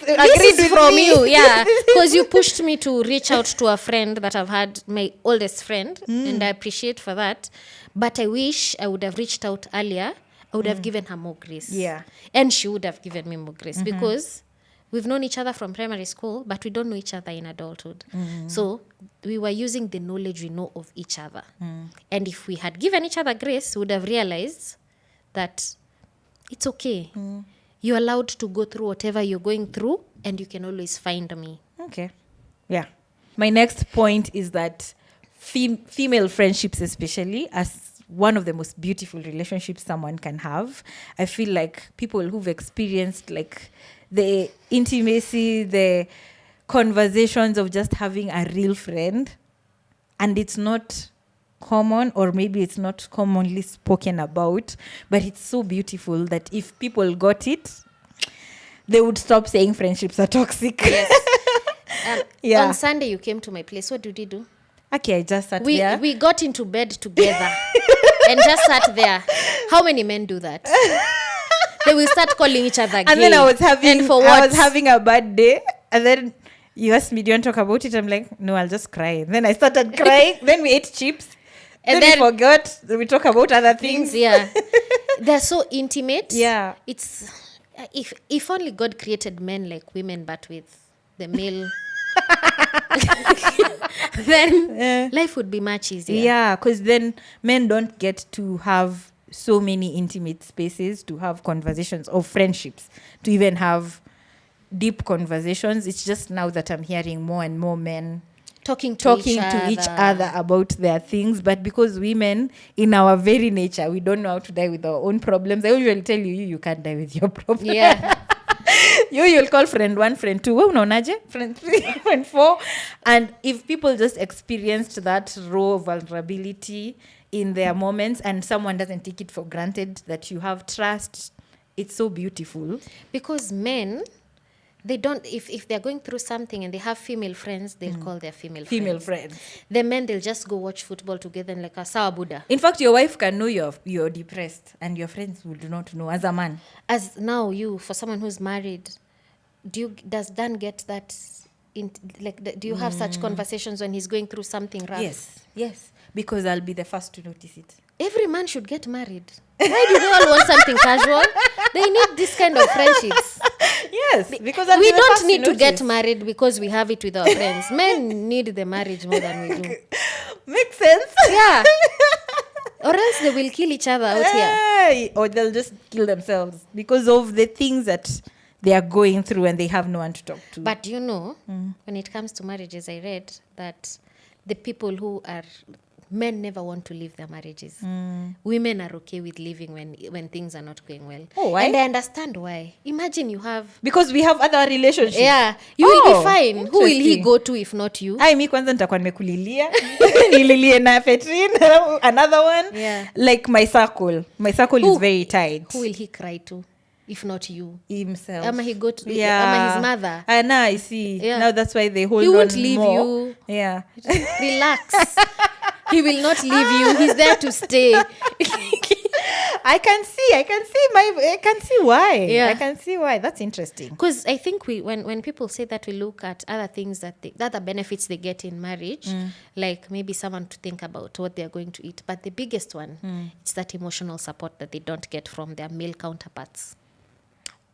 agreed with from me. you, yeah, because you pushed me to reach out to a friend that I've had, my oldest friend, and I appreciate for that. But I wish I would have reached out earlier. I would have given her more grace. Yeah, and she would have given me more grace because we've known each other from primary school, but we don't know each other in adulthood. So we were using the knowledge we know of each other. And if we had given each other grace, we would have realized that it's okay. You're allowed to go through whatever you're going through, and you can always find me. Okay. Yeah. My next point is that female friendships especially, as one of the most beautiful relationships someone can have, I feel like people who've experienced like the intimacy, the conversations of just having a real friend, and it's not common, or maybe it's not commonly spoken about, but it's so beautiful that if people got it, they would stop saying friendships are toxic. Yes. On Sunday you came to my place. What did you do? Okay, I just sat there. We got into bed together and just sat there. How many men do that? They will start calling each other gay. And then I was having a bad day, and then you asked me, do you want to talk about it? I'm like, no, I'll just cry. Then I started crying. Then we ate chips. And then we forgot. We talk about other things. Yeah. They're so intimate. Yeah. It's if only God created men like women, but with the male, then life would be much easier. Yeah, because then men don't get to have so many intimate spaces to have conversations or friendships, to even have deep conversations. It's just now that I'm hearing more and more men talking to each other about their things. But because women, in our very nature, we don't know how to die with our own problems. I usually tell you can't die with your problems. Yeah. You'll call friend 1, friend 2, unaonaje? Friend 3, friend 4. And if people just experienced that raw vulnerability in their moments and someone doesn't take it for granted that you have trust, it's so beautiful. Because men, they don't, if they're going through something and they have female friends, they'll call their female friends. The men, they'll just go watch football together and like a sawa Buddha. In fact, your wife can know you're depressed and your friends will not know as a man. As now for someone who's married, does Dan get that? Do you have such conversations when he's going through something rough? Yes, because I'll be the first to notice it. Every man should get married. Why do they all want something casual? They need this kind of friendships. Yes, because we don't need to get married because we have it with our friends. Men need the marriage more than we do. Makes sense. Yeah. Or else they will kill each other out here. Or they'll just kill themselves because of the things that they are going through and they have no one to talk to. But when it comes to marriages, I read that the people who are... Men never want to leave their marriages. Women are okay with leaving when things are not going well. Oh, why? And I understand why. Imagine you have... Because we have other relationships. Yeah. You will be fine. Who will he go to if not you? Mi kwanza nitakuwa nimekulilia. Nililie na Petrin. Another one. Yeah. Like my circle. My circle is very tight. Who will he cry to? If not you. Himself. Ama he go to ama his mother. Now I see. Yeah. Now that's why they hold he on won't leave more. you. Yeah. Relax. He will not leave you. He's there to stay. I can see why. Yeah. I can see why. That's interesting. Because I think when people say that, we look at other things that other benefits they get in marriage, like maybe someone to think about what they're going to eat. But the biggest one, it's that emotional support that they don't get from their male counterparts.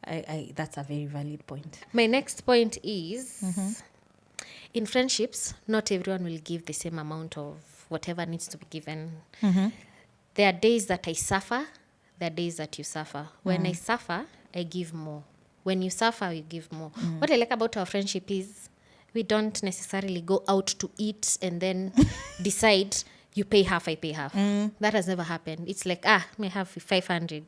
That's a very valid point. My next point is, in friendships, not everyone will give the same amount of whatever needs to be given. There are days that I suffer. There are days that you suffer. When I suffer, I give more. When you suffer, you give more. What I like about our friendship is we don't necessarily go out to eat and then decide you pay half, I pay half. That has never happened. It's like, may have 500.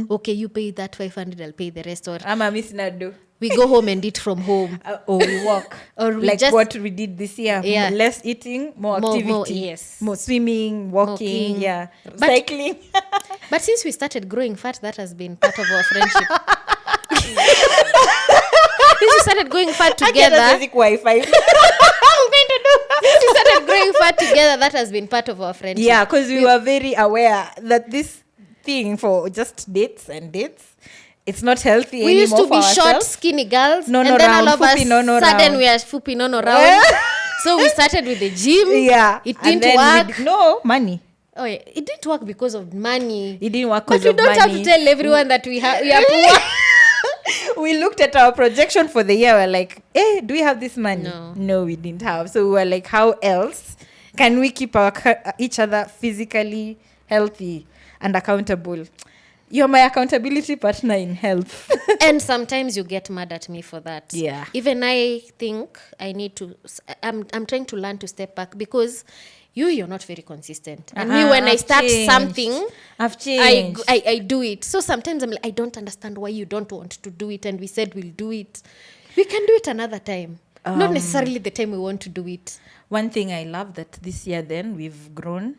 Okay, you pay that 500, I'll pay the rest. Or I'm a miss Nadu. We go home and eat from home. Or we walk. Or we like just, what we did this year. Yeah. Less eating, more activity. More, yes. More swimming, walking. Yeah. Cycling. But since we started growing fat, that has been part of our friendship. Since we started going fat together. Wi-Fi. Since we started growing fat together, that has been part of our friendship. Yeah, because we were very aware that this thing for just dates, it's not healthy anymore. We used to be for short, ourselves. Skinny girls. No, and then all of us sudden we are fupi no round. So we started with the gym. Yeah. It didn't work. No, money. Oh yeah, it didn't work because of money. It didn't work because of money. But we don't have to tell everyone that we are poor. We looked at our projection for the year. We're like, do we have this money? No, we didn't have. So we were like, how else can we keep each other physically healthy and accountable? You're my accountability partner in health. And sometimes you get mad at me for that. Yeah. Even I think I need to, I'm trying to learn to step back because you're not very consistent. And me, when I start something, I've changed. I do it. So sometimes I'm like, I don't understand why you don't want to do it. And we said we'll do it. We can do it another time. Not necessarily the time we want to do it. One thing I love that this year then we've grown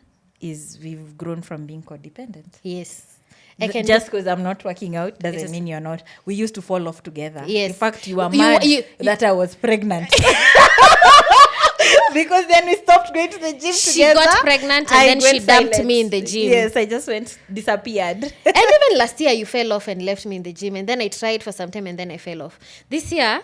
from being codependent. Yes. Just because I'm not working out doesn't mean you're not. We used to fall off together. Yes. In fact, you were mad that I was pregnant. Because then we stopped going to the gym together. She got pregnant and then she dumped me in the gym. Yes, I just disappeared. And even last year, you fell off and left me in the gym. And then I tried for some time and then I fell off. This year,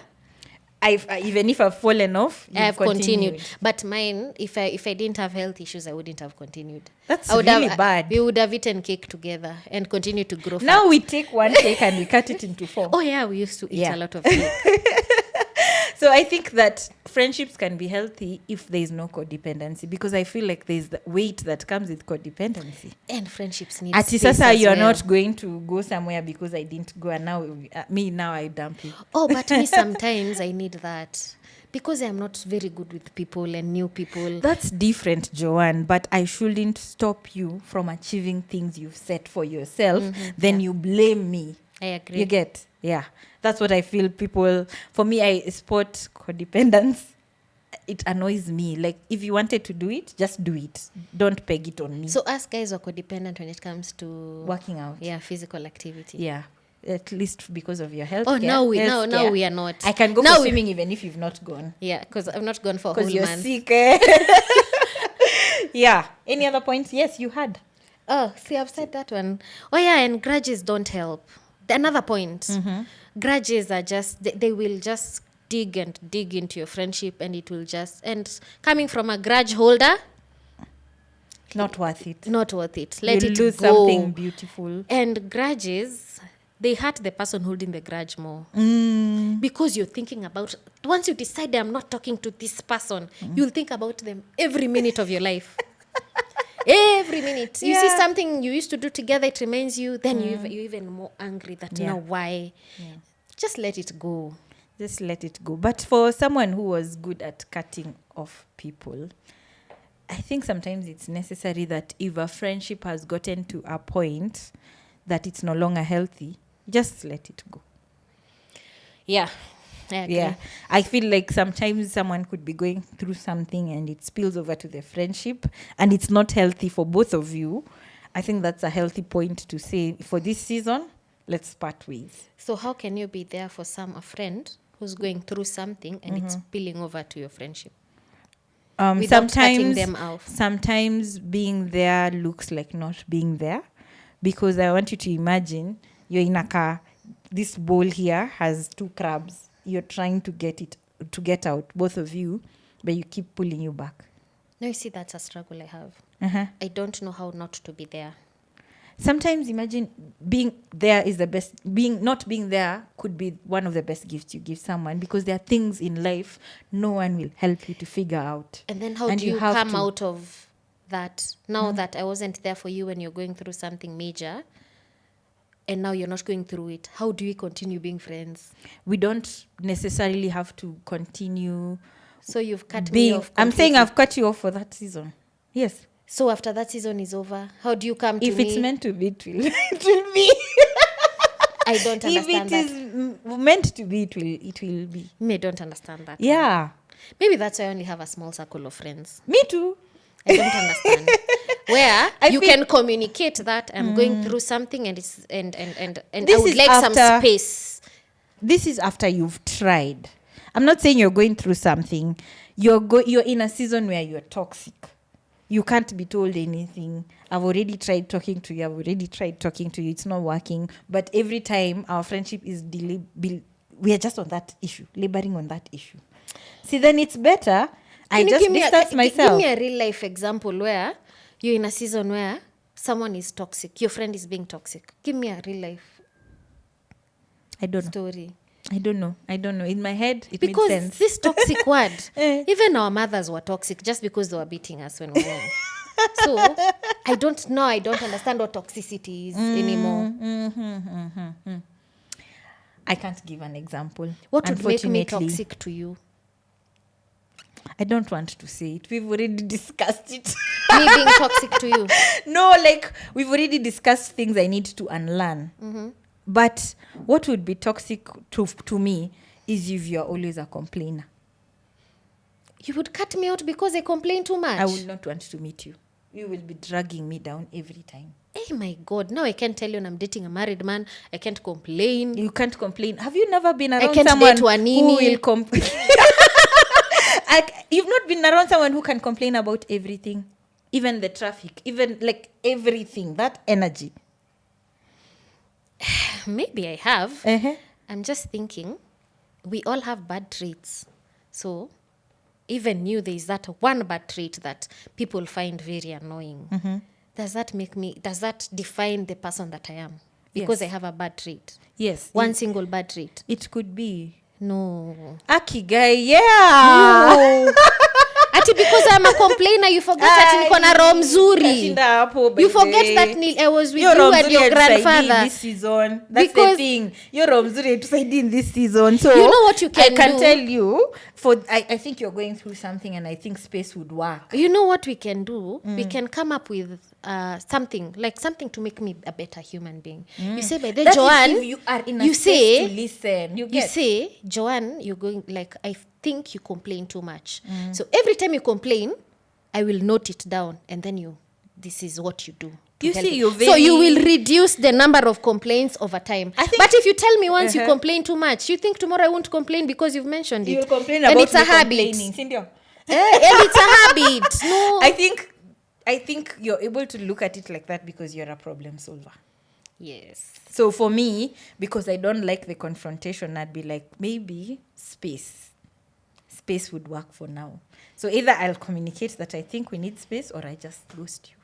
even if I've fallen off, I have continued. But mine, if I didn't have health issues, I wouldn't have continued. That's really bad. We would have eaten cake together and continue to grow fat. Now we take one cake and we cut it into 4. Oh yeah, we used to eat a lot of cake. So I think that friendships can be healthy if there is no codependency, because I feel like there's the weight that comes with codependency. And friendships need space as well. You're not going to go somewhere because I didn't go, and now I dump you. Oh, but me sometimes I need that. Because I'm not very good with people and new people. That's different, Joan, but I shouldn't stop you from achieving things you've set for yourself. Then you blame me I agree. You get? Yeah. That's what I feel people... For me, I spot codependence. It annoys me. Like, if you wanted to do it, just do it. Don't peg it on me. So us guys are codependent when it comes to working out. Yeah, physical activity. Yeah. At least because of your health. Oh, now we are not. I can go now for swimming even if you've not gone. Yeah, because I've not gone for a whole Because you're month. sick. Yeah. Any other points? Yes, you had. Oh, see, I've said that one. Oh, yeah, and grudges don't help. Another point. Grudges are just, they will just dig into your friendship, and it will just, and coming from a grudge holder, Not worth it. not worth it. Let you it lose go. something beautiful. And grudges, they hurt the person holding the grudge more. Because you're thinking about, once you decide I'm not talking to this person, you'll think about them every minute of your life. Every minute. You see something you used to do together, it reminds you, then you're even more angry that now why. Just let it go. Just let it go. But for someone who was good at cutting off people, I think sometimes it's necessary that if a friendship has gotten to a point that it's no longer healthy, just let it go. Yeah. I agree. Yeah. I feel like sometimes someone could be going through something and it spills over to the friendship and it's not healthy for both of you. I think that's a healthy point to say, for this season, let's part ways. So how can you be there for a friend who's going through something and it's spilling over to your friendship? Without cutting them off. Sometimes being there looks like not being there, because I want you to imagine you're in a car. This bowl here has 2 crabs. You're trying to get out, both of you, but you keep pulling you back. No, you see, that's a struggle I have. I don't know how not to be there. Sometimes imagine being there is the best. Not being there could be one of the best gifts you give someone, because there are things in life no one will help you to figure out. And then how do you come out of that? Now that I wasn't there for you when you're going through something major, and now you're not going through it, how do we continue being friends? We don't necessarily have to continue. So you've cut me off completely. I'm saying I've cut you off for that season. Yes. So after that season is over, how do you come to me? If it's meant to be, it will be. I don't understand that. If it is meant to be, it will be. Me, I don't understand that. Yeah. Maybe that's why I only have a small circle of friends. Me too. I don't understand. Where you can communicate that I'm going through something and it's and I would like some space. This is after you've tried. I'm not saying you're going through something. You're in a season where you're toxic. You can't be told anything. I've already tried talking to you. It's not working. But every time our friendship is we are just on that issue, laboring on that issue. See, then it's better. I just distance myself. Give me a real life example where you're in a season where someone is toxic. Your friend is being toxic. Give me a real life story. I don't know. In my head, it because makes sense. This toxic word, even our mothers were toxic just because they were beating us when we were young. So I don't understand what toxicity is anymore. I can't give an example. What would make me toxic to you? I don't want to say it. We've already discussed it. Me being toxic to you? No, like we've already discussed things I need to unlearn. But what would be toxic to me is if you're always a complainer. You would cut me out because I complain too much? I will not want to meet you. You will be dragging me down every time. Oh my God. Now I can't tell you I'm dating a married man. I can't complain. You can't complain. Have you never been around someone who will complain? You've not been around someone who can complain about everything. Even the traffic. Even like everything. That energy. Maybe I have. I'm just thinking we all have bad traits. So even you, there is that one bad trait that people find very annoying. Does that define the person that I am? Because I have a bad trait. Yes. One single bad trait. It could be. No. Aki guy, yeah. No. Ati because I'm a complainer, you forget that niko na roho mzuri. You forget that I was with you and your grandfather this season. That's because the thing. Your roho mzuri tusaidie in this season. So you know what you can do? I can tell you, I think you're going through something, and I think space would work. You know what we can do? We can come up with something to make me a better human being. You say, by the Joan, you are in a space to listen. You say, Joan, you're going, like, I think you complain too much. So every time you complain, I will note it down, and then this is what you do. You see, so you will reduce the number of complaints over time. But if you tell me once you complain too much, you think tomorrow I won't complain because you've mentioned it. You'll complain about it's a habit. And it's a habit. No, I think you're able to look at it like that because you're a problem solver. Yes. So for me, because I don't like the confrontation, I'd be like, maybe space would work for now. So either I'll communicate that I think we need space, or I just ghost you.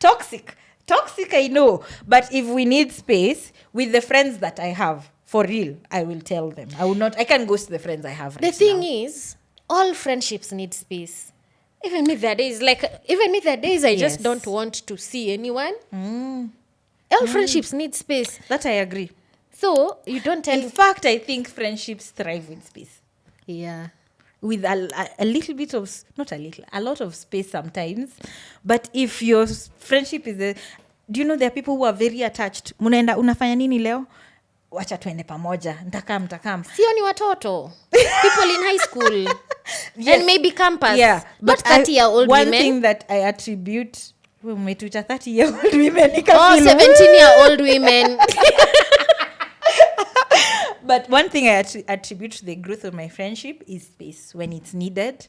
Toxic, I know. But if we need space with the friends that I have, for real, I will tell them. I can ghost the friends I have right now. The thing is, all friendships need space. Even me, there are days I just don't want to see anyone. All friendships need space. That I agree. So you don't tell. In fact, I think friendships thrive with space. Yeah. With a little bit of, not a little, a lot of space sometimes. But if your friendship is do you know there are people who are very attached? Munaenda, unafanya nini leo? Wacha tuende pamoja. Ntakam. Sio ni watoto. People in high school. Yes. And maybe campus. Yeah. But 30-year-old women. One thing that I attribute, umetuita 30-year-old women. 17-year-old women. But one thing I attribute to the growth of my friendship is space when it's needed.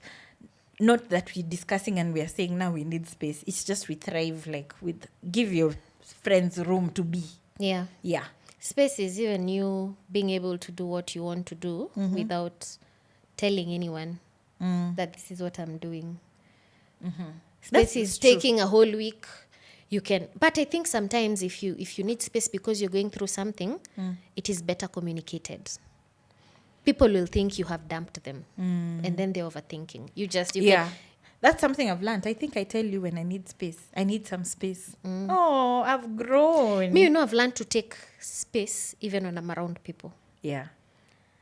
Not that we're discussing and we're saying now we need space. It's just we thrive give your friends room to be. Yeah. Yeah. Space is even you being able to do what you want to do without telling anyone that this is what I'm doing. Space is taking a whole week. You can, but I think sometimes if you need space because you're going through something, it is better communicated. People will think you have dumped them, and then they're overthinking. That's something I've learned. I think I tell you when I need space. I need some space. Oh, I've grown. Me, I've learned to take space even when I'm around people. Yeah.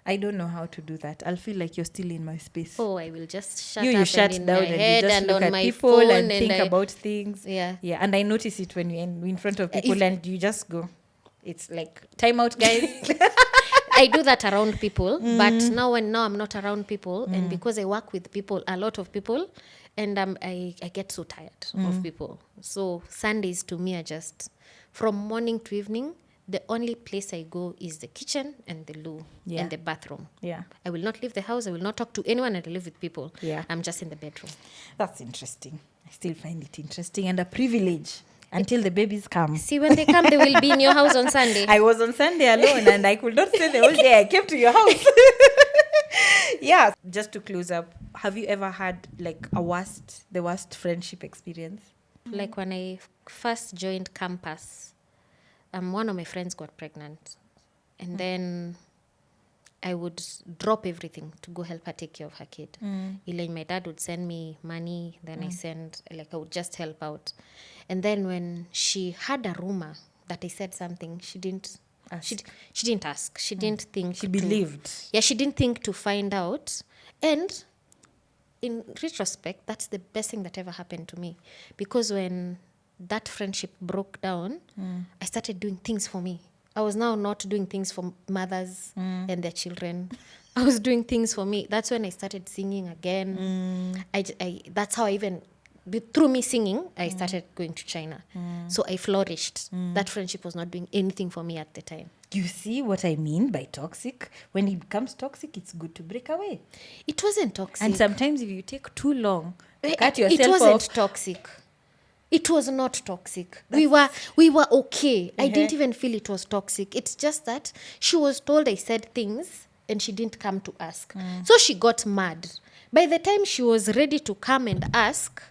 I don't know how to do that. I'll feel like you're still in my space. Oh, I will just shut you up shut and down in my head and you just and look on at my people phone and think about things. Yeah. Yeah. And I notice it when you're in front of people and you just go. It's like, time out, guys. I do that around people, but now I'm not around people, and because I work with people, a lot of people, and I get so tired of people. So Sundays to me are just from morning to evening. The only place I go is the kitchen and the loo and the bathroom. Yeah. I will not leave the house. I will not talk to anyone. I live with people. Yeah. I'm just in the bedroom. That's interesting. I still find it interesting and a privilege until the babies come. See, when they come, they will be in your house on Sunday. I was on Sunday alone and I could not stay the whole day. I came to your house. Yeah. Just to close up, have you ever had like the worst friendship experience? Like when I first joined campus, one of my friends got pregnant, and then I would drop everything to go help her take care of her kid. Elaine, my dad would send me money, then I would just help out. And then when she had a rumor that I said something, she didn't ask. She didn't ask. She didn't think. She believed. Yeah, she didn't think to find out. And in retrospect, that's the best thing that ever happened to me, because when that friendship broke down, I started doing things for me. I was now not doing things for mothers and their children. I was doing things for me. That's when I started singing again. That's how through me singing, I started going to China. So I flourished. That friendship was not doing anything for me at the time. You see what I mean by toxic? When it becomes toxic, it's good to break away. It wasn't toxic. And sometimes if you take too long, cut yourself off. It wasn't toxic. It was not toxic. We were okay. I didn't even feel it was toxic. It's just that she was told I said things and she didn't come to ask. So she got mad. By the time she was ready to come and ask,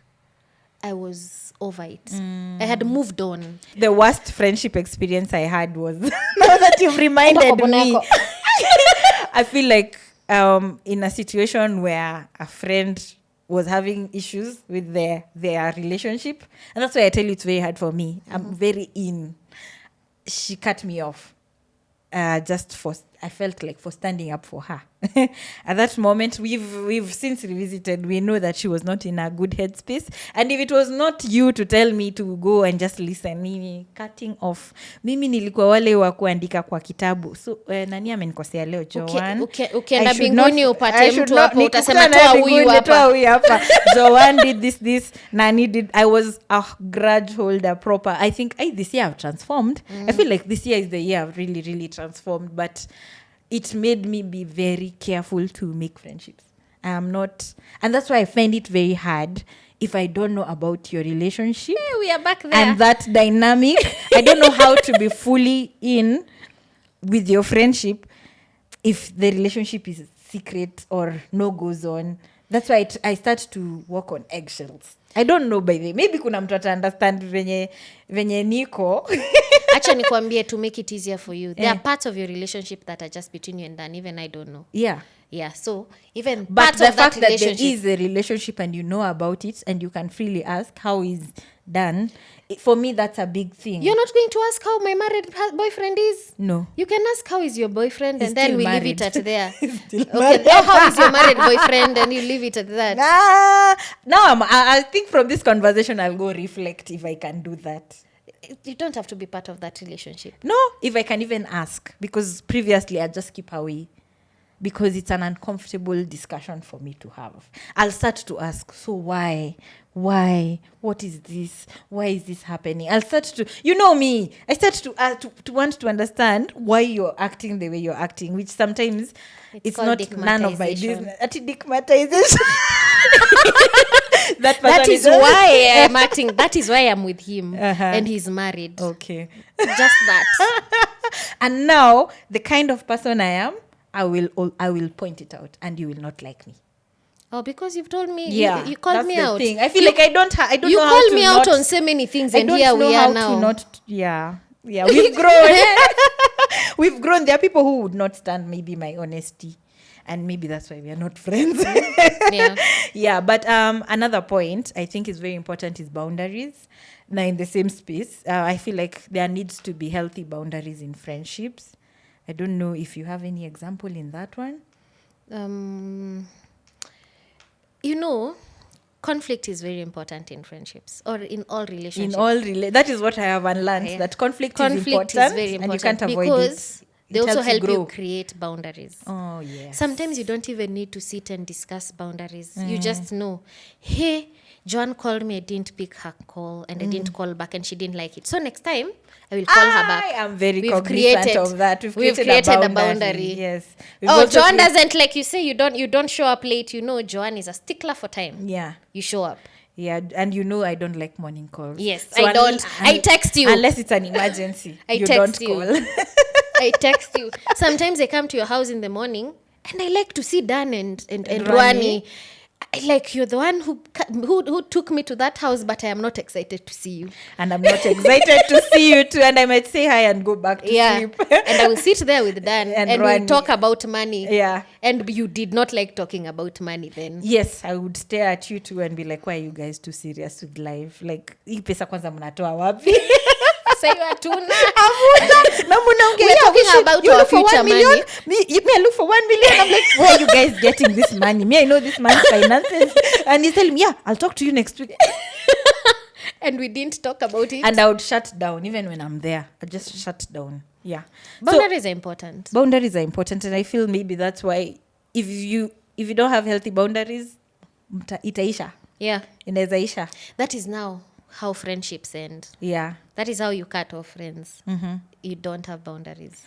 I was over it. I had moved on. The worst friendship experience I had was, now that you've reminded me, I feel like in a situation where a friend was having issues with their relationship, and that's why I tell you it's very hard for me. I'm very in. She cut me off. Just for I felt like for standing up for her. At that moment, we've since revisited. We know that she was not in a good headspace, and if it was not you to tell me to go and just listen, mimi cutting off. Mimi nilikuwa wale wa kuandika kwa kitabu. So nani amenikosea leo, Joan? Ukienda mbinguni upate mtu hapo utasema toa huyu hapa. Joan did this. Nani did. I was a grudge holder proper. I think this year I've transformed. I feel like this year is the year I've really, really transformed, but it made me be very careful to make friendships. I am not, and that's why I find it very hard if I don't know about your relationship. Yeah, we are back there. And that dynamic. I don't know how to be fully in with your friendship if the relationship is secret or no goes on. That's why I start to walk on eggshells. I don't know, by the way. Maybe kuna mtu ata understand venye niko. Acha nikwambie, to make it easier for you. There are parts of your relationship that are just between you and Dan. Even I don't know. Yeah. Yeah. So even but part the of fact that that there relationship, is a relationship and you know about it and you can freely ask how is Dan, for me that's a big thing. you're not going to ask how my married boyfriend is. No. You can ask how is your boyfriend, He's and then still we married. leave it at there. Still Okay. Now how is your married boyfriend, and you leave it at that. Now I think from this conversation I'll go reflect if I can do that. You don't have to be part of that relationship. No, if I can even ask, because previously I just keep away because it's an uncomfortable discussion for me to have. I'll start to ask, so why, what is this, why is this happening? I'll start to, you know me, I start to want to understand why you're acting the way you're acting, which sometimes it's not none of my business. Stigmatization. That is why I'm acting. That is why I'm with him, and he's married. Okay. Just that. And now the kind of person I am, I will point it out, and you will not like me. Oh, because you've told me. Yeah, you called me out. Thing. I feel like I don't you know how called to me not, out on so many things, and I don't here know we how are now. To not, yeah. We've grown. We've grown. There are people who would not stand maybe my honesty, and maybe that's why we are not friends. Yeah. Yeah. But another point I think is very important is boundaries. Now, in the same space, I feel like there needs to be healthy boundaries in friendships. I don't know if you have any example in that one. Conflict is very important in friendships or in all relationships. That is what I have unlearned. Yeah. That conflict is important, very important, and you can't avoid because it. They It also helps help you you create boundaries. Oh, yes. Sometimes you don't even need to sit and discuss boundaries. You just know, hey, Joan called me, I didn't pick her call, and I didn't call back, and she didn't like it. So next time, I will call her back. I am very cognizant of that. We've created a boundary. Yes. Joan doesn't, like you say, you don't show up late. Joan is a stickler for time. Yeah. You show up. Yeah, and I don't like morning calls. Yes, so I don't. I text you. Unless it's an emergency. I text you. Call. I text you. Sometimes I come to your house in the morning, and I like to see Dan and Rwani. Like, you're the one who took me to that house, but I am not excited to see you. And I'm not excited to see you too. And I might say hi and go back to sleep. And I will sit there with Dan and we'll talk about money. Yeah. And you did not like talking about money then. Yes, I would stare at you too and be like, why are you guys too serious with life? Like, hii pesa kwanza mnatoa wapi? Say you are too We're talking about our future money. Me, I look for 1 million. I'm like, where are you guys getting this money? Me, I know this man's finances. And he's telling me, yeah, I'll talk to you next week. And we didn't talk about it. And I would shut down, even when I'm there. I just shut down. Yeah. Boundaries are important. Boundaries are important. And I feel maybe that's why if you don't have healthy boundaries, itaisha. Yeah. Inaisha. That is now how friendships end. Yeah. That is how you cut off friends. Mm-hmm. You don't have boundaries.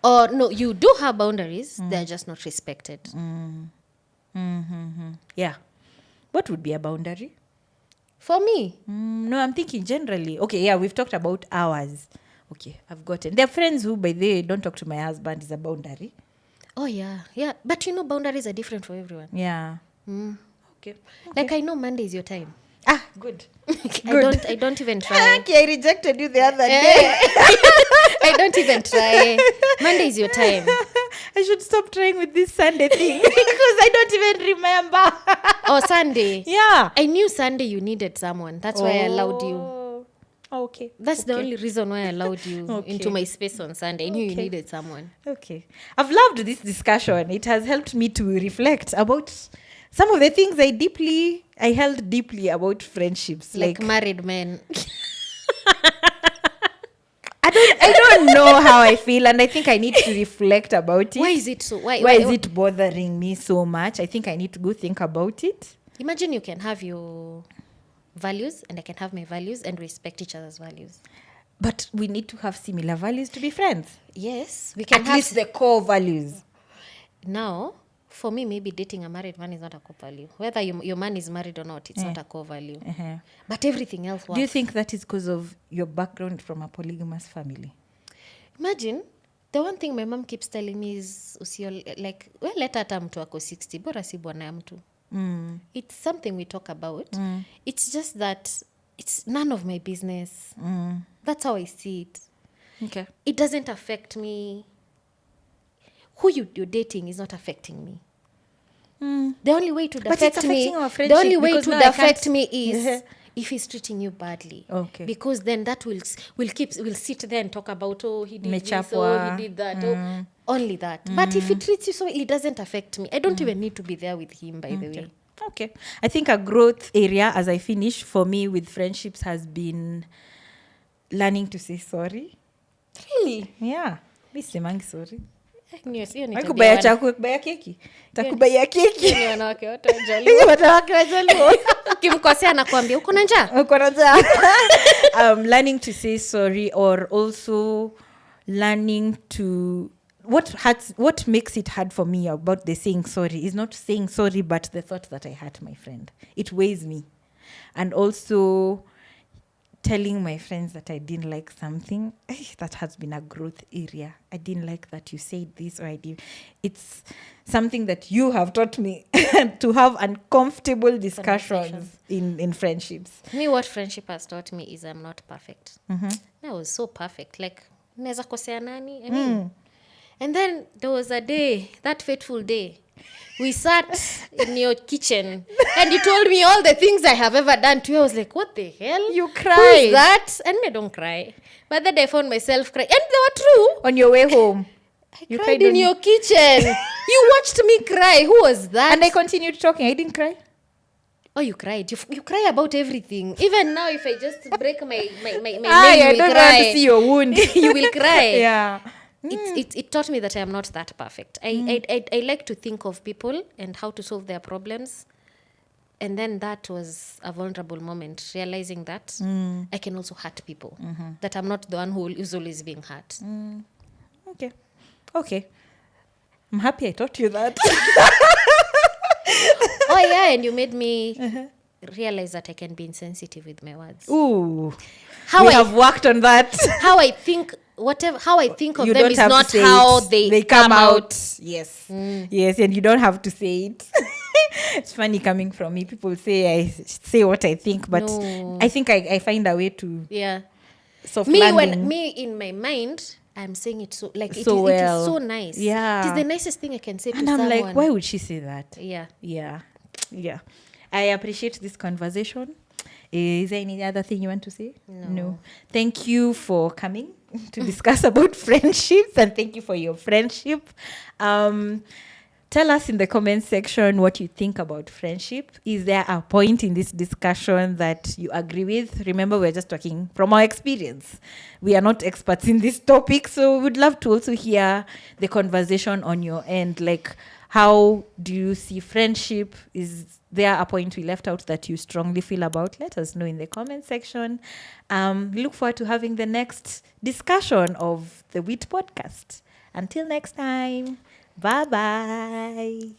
Or no, you do have boundaries. They're just not respected. Yeah. What would be a boundary? For me? No, I'm thinking generally. Okay, yeah, we've talked about ours. Okay, I've gotten. There are friends who, by the way, don't talk to my husband is a boundary. Oh, yeah. Yeah. But boundaries are different for everyone. Yeah. Okay. Like, I know Monday is your time. Ah, good. I don't even try. Okay, I rejected you the other day. I don't even try. Monday is your time. I should stop trying with this Sunday thing because I don't even remember. Oh, Sunday. Yeah. I knew Sunday you needed someone. That's why I allowed you. Okay. That's the only reason why I allowed you Okay. into my space on Sunday. I knew you Okay. needed someone. Okay. I've loved this discussion. It has helped me to reflect about some of the things I held deeply about friendships. Like married men. I don't know how I feel, and I think I need to reflect about it. Why is it so? Why is it bothering me so much? I think I need to go think about it. Imagine you can have your values and I can have my values and respect each other's values. But we need to have similar values to be friends. Yes, we can At have least the core values. Now, for me, maybe dating a married man is not a core value. Whether your man is married or not, it's not a core value. Uh-huh. But everything else works. Do you think that is because of your background from a polygamous family? Imagine, the one thing my mom keeps telling me is, let hata mtu ako 60, bora si bwana ya mtu. It's something we talk about. It's just that it's none of my business. That's how I see it. Okay. It doesn't affect me. Who you're dating is not affecting me. The only way it would But it's affect me, affecting our the friendship only way it because would now I affect can't- me is if he's treating you badly. Okay. Because then that will sit there and talk about, oh, he did this, oh, Mechapwa. he did that, oh, only that. But if he treats you so, it doesn't affect me. I don't even need to be there with him, by the way. Okay. I think a growth area as I finish for me with friendships has been learning to say sorry. Really? Yeah. Mi simangi sorry. Hiyo ni tabia Kubaya wana- chakula, kubaya keki. Takubaya keki. hiyo ni wanawake wote wajali. Wanawake wajaluo. Ukimkosea anakuambia uko na njaa. Uko na njaa. Learning to say sorry, or also learning to what makes it hard for me about the saying sorry is not saying sorry, but the thought that I hurt my friend. It weighs me. And also telling my friends that I didn't like something, that has been a growth area. I didn't like that you said this, or I did. It's something that you have taught me to have uncomfortable discussions in friendships. Me, what friendship has taught me is I'm not perfect. I was so perfect. Like, naweza kosea nani? I mean, and then there was a day, that fateful day, we sat in your kitchen and you told me all the things I have ever done to you. I was like, what the hell? You Who cried. is that? And I don't cry. But then I found myself crying. And they were true. On your way home. I cried in your kitchen. You watched me cry. Who was that? And I continued talking. I didn't cry. Oh, you cried. You cry about everything. Even now, if I just break my nail, I you will don't cry. want to see your wound. You will cry. Yeah. It taught me that I am not that perfect. I like to think of people and how to solve their problems. And then that was a vulnerable moment, realizing that I can also hurt people. That I'm not the one who is always being hurt. Okay. I'm happy I taught you that. Oh, yeah, and you made me realize that I can be insensitive with my words. Ooh. How We I have worked on that. how I think of You them don't is have to not say how it. they come out. out. Yes. Yes, and you don't have to say it. It's funny coming from me. People say I say what I think, but No. I think I find a way to Yeah. soft Me landing. in my mind, I'm saying it so like it So is well. so nice. Yeah. It is the nicest thing I can say And to I'm someone. like, why would she say that? Yeah. Yeah. I appreciate this conversation. Is there any other thing you want to say? No. Thank you for coming to discuss about friendships, and thank you for your friendship. Tell us in the comment section what you think about friendship. Is there a point in this discussion that you agree with? Remember, we're just talking from our experience. We are not experts in this topic, so we would love to also hear the conversation on your end. Like, how do you see friendship? Is there a point we left out that you strongly feel about? Let us know in the comment section. We look forward to having the next discussion of the WIT podcast. Until next time, bye-bye.